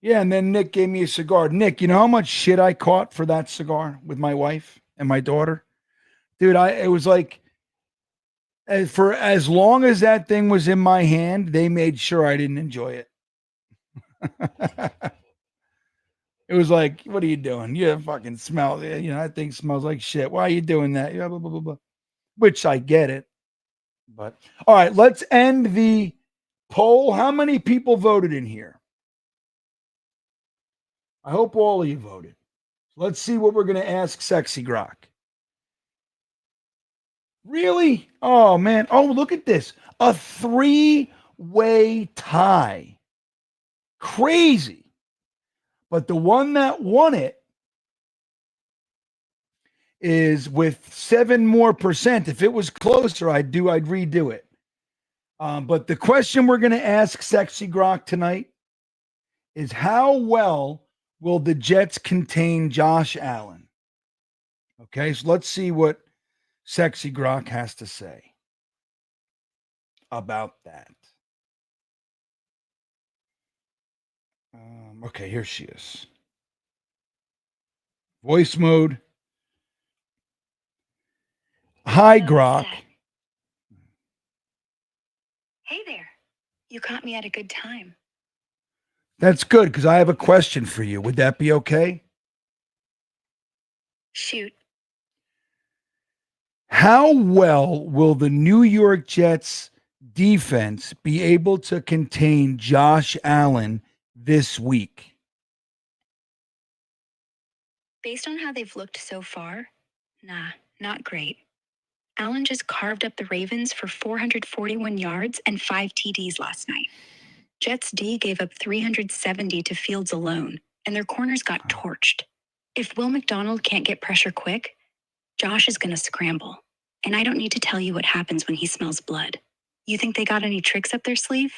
[SPEAKER 3] Yeah, and then Nick gave me a cigar. Nick, you know how much shit I caught for that cigar with my wife and my daughter? Dude, it was like for as long as that thing was in my hand, they made sure I didn't enjoy it. It was like, what are you doing? You fucking smell. You know, that thing smells like shit. Why are you doing that? Yeah, blah, blah, blah, blah. Which I get it. But all right, let's end the poll. How many people voted in here? I hope all of you voted. Let's see what we're going to ask Sexy Grock. Really? Oh, man. Oh, look at this. A 3-way tie. Crazy. But the one that won it is with 7 more percent. If it was closer, I'd redo it. But the question we're going to ask Sexy Grock tonight is, how well will the Jets contain Josh Allen? Okay, so let's see what Sexy Grock has to say about that. Okay, here she is. Voice mode. Hi, Grock.
[SPEAKER 6] Hey there. You caught me at a good time.
[SPEAKER 3] That's good, because I have a question for you. Would that be okay?
[SPEAKER 6] Shoot.
[SPEAKER 3] How well will the New York Jets defense be able to contain Josh Allen this week?
[SPEAKER 6] Based on how they've looked so far, not great. Allen just carved up the Ravens for 441 yards and 5 TDs last night. Jets D gave up 370 to Fields alone, and their corners got torched. If Will McDonald can't get pressure quick, Josh is going to scramble. And I don't need to tell you what happens when he smells blood. You think they got any tricks up their sleeve?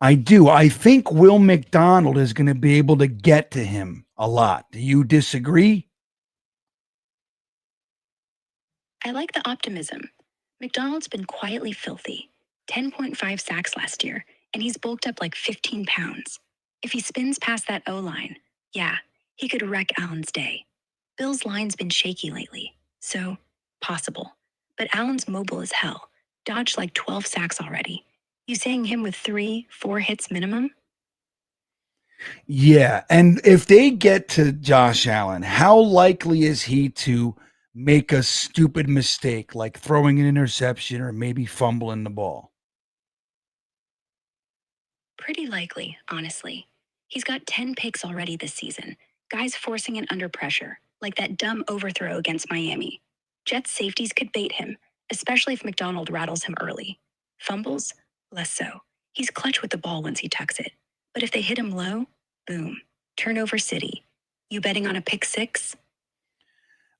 [SPEAKER 3] I do. I think Will McDonald is going to be able to get to him a lot. Do you disagree?
[SPEAKER 6] I like the optimism. McDonald's been quietly filthy. 10.5 sacks last year, and he's bulked up like 15 pounds. If he spins past that O-line, yeah, he could wreck Allen's day. Bill's line's been shaky lately, so possible. But Allen's mobile as hell. Dodged like 12 sacks already. You saying him with 3-4 hits minimum?
[SPEAKER 3] Yeah, and if they get to Josh Allen, how likely is he to make a stupid mistake, like throwing an interception or maybe fumbling the ball?
[SPEAKER 6] Pretty likely, honestly. He's got 10 picks already this season. Guys forcing it under pressure, like that dumb overthrow against Miami. Jets safeties could bait him, especially if McDonald rattles him early. Fumbles? Less so. He's clutch with the ball once he tucks it. But if they hit him low, boom. Turnover city. You betting on a pick 6?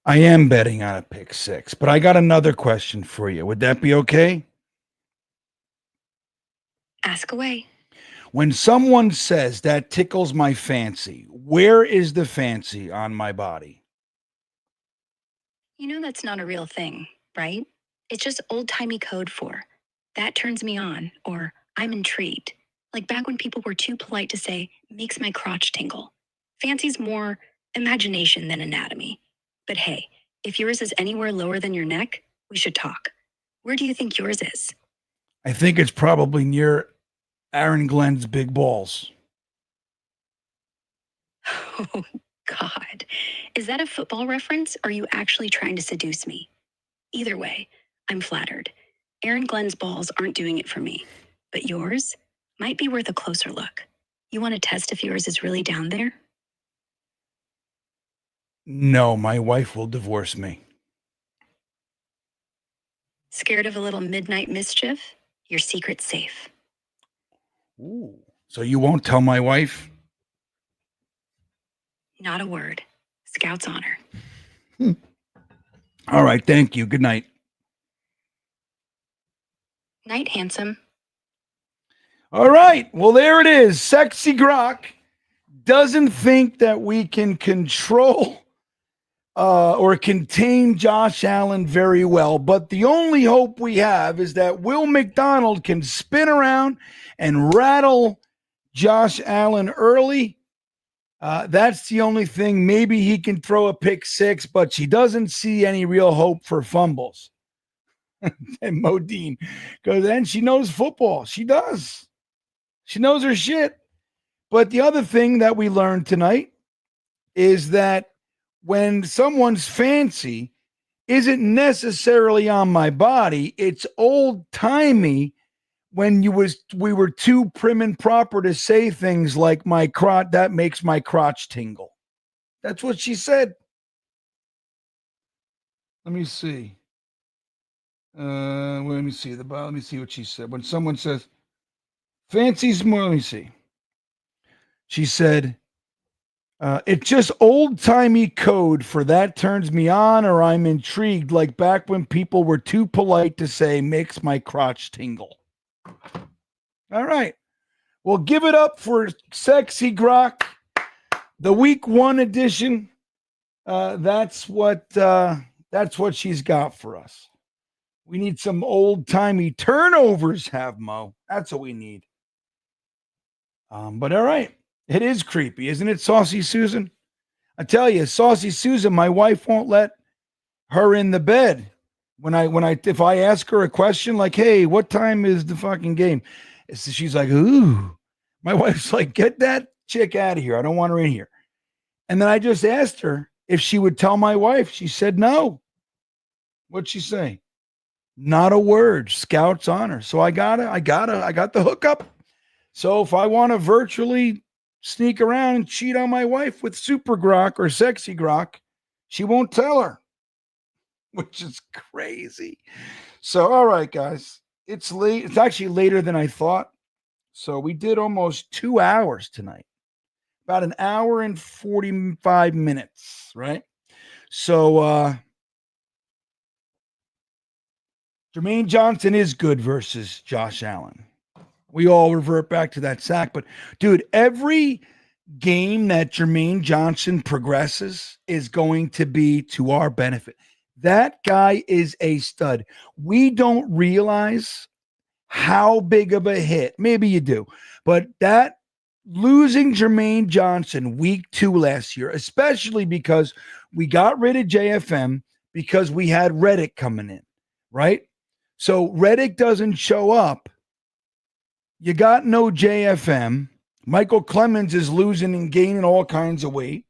[SPEAKER 3] I am betting on a pick 6, but I got another question for you. Would that be okay?
[SPEAKER 6] Ask away.
[SPEAKER 3] When someone says that tickles my fancy, where is the fancy on my body?
[SPEAKER 6] You know that's not a real thing, right? It's just old-timey code for, that turns me on, or I'm intrigued. Like back when people were too polite to say, makes my crotch tingle. Fancy's more imagination than anatomy. But hey, if yours is anywhere lower than your neck, we should talk. Where do you think yours is?
[SPEAKER 3] I think it's probably near Aaron Glenn's big balls.
[SPEAKER 6] Oh, God. Is that a football reference, or are you actually trying to seduce me? Either way, I'm flattered. Aaron Glenn's balls aren't doing it for me. But yours might be worth a closer look. You want to test if yours is really down there?
[SPEAKER 3] No, my wife will divorce me.
[SPEAKER 6] Scared of a little midnight mischief? Your secret's safe.
[SPEAKER 3] Ooh. So you won't tell my wife?
[SPEAKER 6] Not a word. Scout's honor.
[SPEAKER 3] All right. Thank you. Good night.
[SPEAKER 6] Night, handsome.
[SPEAKER 3] All right. Well, there it is. Sexy Grock doesn't think that we can control or contain Josh Allen very well. But the only hope we have is that Will McDonald can spin around and rattle Josh Allen early. That's the only thing. Maybe he can throw a pick six, but she doesn't see any real hope for fumbles. And Modine goes, and she knows football. She does. She knows her shit. But the other thing that we learned tonight is that when someone's fancy isn't necessarily on my body, it's old-timey when we were too prim and proper to say things like my crotch, that makes my crotch tingle. That's what she said. Let me see. Let me see let me see what she said. When someone says fancy's more, let me see. She said, it's just old-timey code for that turns me on or I'm intrigued, like back when people were too polite to say makes my crotch tingle. All right. Well, give it up for Sexy Grock, the week 1 edition. That's what she's got for us. We need some old-timey turnovers, have Mo. That's what we need. But all right. It is creepy, isn't it, Saucy Susan? I tell you, Saucy Susan, my wife won't let her in the bed if I ask her a question like, hey, what time is the fucking game? She's like, ooh. My wife's like, get that chick out of here. I don't want her in here. And then I just asked her if she would tell my wife. She said no. What'd she say? Not a word. Scout's honor. So I got the hookup. So if I want to virtually sneak around and cheat on my wife with Super Grock or Sexy Grock, she won't tell her, which is crazy. So, all right, guys, it's late. It's actually later than I thought. So we did almost 2 hours tonight, about an hour and 45 minutes, right? So, Jermaine Johnson is good versus Josh Allen. We all revert back to that sack. But, dude, every game that Jermaine Johnson progresses is going to be to our benefit. That guy is a stud. We don't realize how big of a hit. Maybe you do. But that losing Jermaine Johnson week 2 last year, especially because we got rid of JFM because we had Reddick coming in, right? So Reddick doesn't show up. You got no JFM. Michael Clemens is losing and gaining all kinds of weight.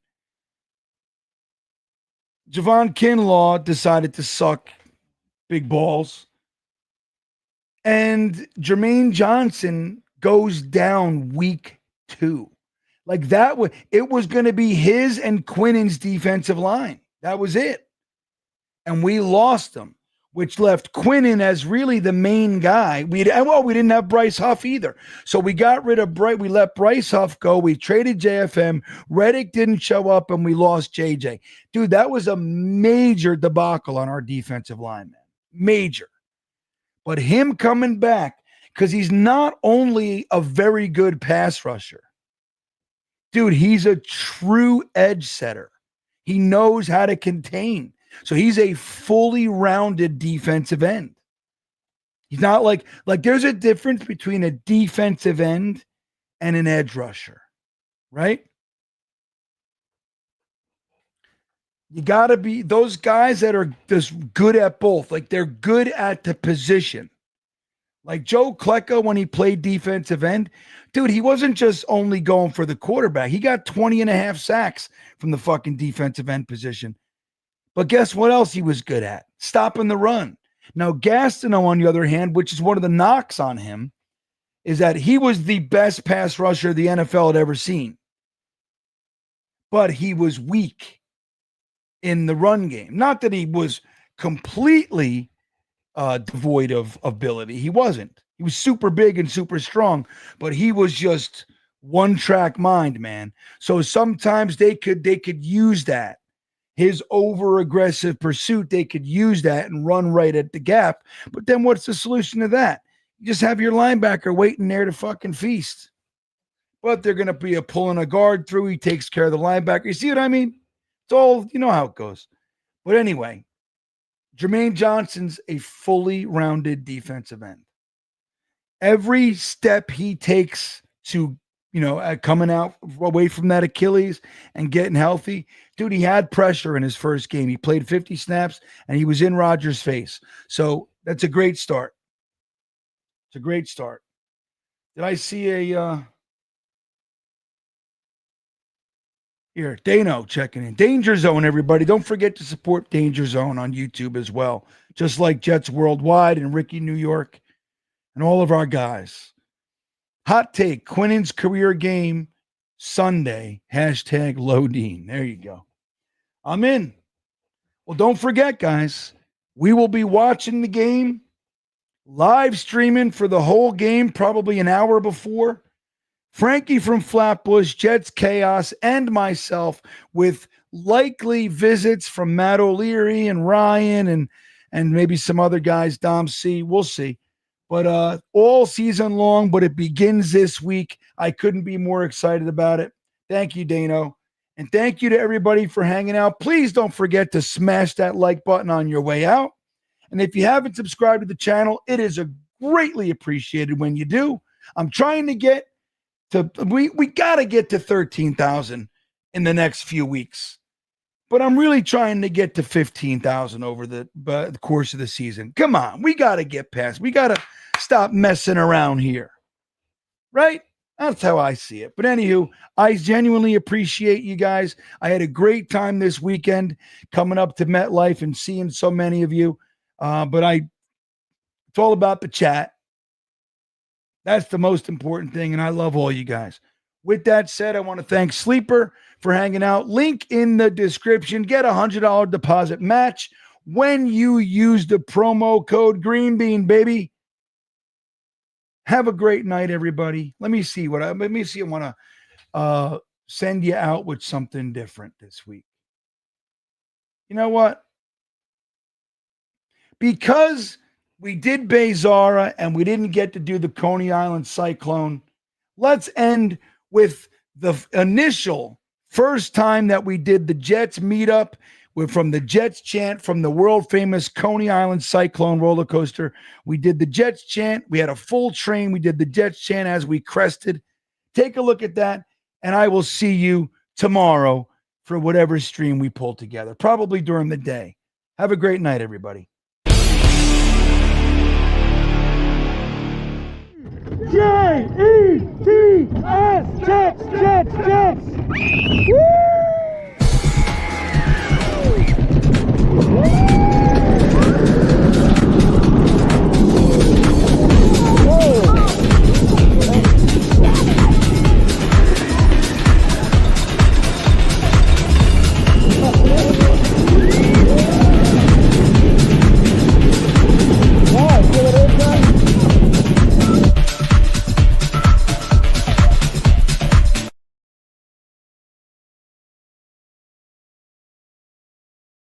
[SPEAKER 3] Javon Kinlaw decided to suck big balls. And Jermaine Johnson goes down week 2. Like that, it was going to be his and Quinnen's defensive line. That was it. And we lost him, which left Quinnen as really the main guy. We didn't have Bryce Huff either. So we got rid of we let Bryce Huff go. We traded JFM. Reddick didn't show up, and we lost JJ. Dude, that was a major debacle on our defensive line, man. Major. But him coming back, because he's not only a very good pass rusher. Dude, he's a true edge setter. He knows how to contain. So he's a fully rounded defensive end. He's not like there's a difference between a defensive end and an edge rusher, right? You got to be those guys that are just good at both. Like they're good at the position. Like Joe Klecko when he played defensive end, dude, he wasn't just only going for the quarterback. He got 20 and a half sacks from the fucking defensive end position. But guess what else he was good at? Stopping the run. Now, Gastineau, on the other hand, which is one of the knocks on him, is that he was the best pass rusher the NFL had ever seen. But he was weak in the run game. Not that he was completely devoid of ability. He wasn't. He was super big and super strong, but he was just one-track mind, man. So sometimes they could use that. his over-aggressive pursuit, they could use that and run right at the gap. But then what's the solution to that? You just have your linebacker waiting there to fucking feast. But they're going to be pulling a guard through. He takes care of the linebacker. You see what I mean? It's all, you know how it goes. But anyway, Jermaine Johnson's a fully rounded defensive end. Every step he takes to, coming out away from that Achilles and getting healthy, dude, he had pressure in his first game. He played 50 snaps and he was in Rodgers' face. So that's a great start. It's a great start. Did I see here, Dano checking in. Danger Zone, everybody. Don't forget to support Danger Zone on YouTube as well. Just like Jets Worldwide and Ricky New York and all of our guys. Hot take, Quinnen's career game Sunday, hashtag Lodine. There you go. I'm in. Well, don't forget, guys, we will be watching the game, live streaming for the whole game, probably an hour before. Frankie from Flatbush, Jets Chaos, and myself with likely visits from Matt O'Leary and Ryan and maybe some other guys, Dom C. We'll see. But all season long, but it begins this week. I couldn't be more excited about it. Thank you, Dano. And thank you to everybody for hanging out. Please don't forget to smash that like button on your way out. And if you haven't subscribed to the channel, it is greatly appreciated when you do. I'm trying to get we got to get to 13,000 in the next few weeks. But I'm really trying to get to 15,000 over the course of the season. Come on, we got to get past. We got to stop messing around here. Right? That's how I see it. But anywho, I genuinely appreciate you guys. I had a great time this weekend coming up to MetLife and seeing so many of you. But it's all about the chat. That's the most important thing, and I love all you guys. With that said, I want to thank Sleeper for hanging out. Link in the description. Get a $100 deposit match when you use the promo code GreenBean, baby. Have a great night, everybody. Let me see. I want to send you out with something different this week. You know what? Because we did Bay Zara and we didn't get to do the Coney Island Cyclone, let's end with the initial first time that we did the Jets meetup from the Jets chant from the world famous Coney Island Cyclone roller coaster. We did the Jets chant. We had a full train. We did the Jets chant as we crested. Take a look at that, and I will see you tomorrow for whatever stream we pull together, probably during the day. Have a great night, everybody.
[SPEAKER 4] Jets, Jets, Jets. Woo!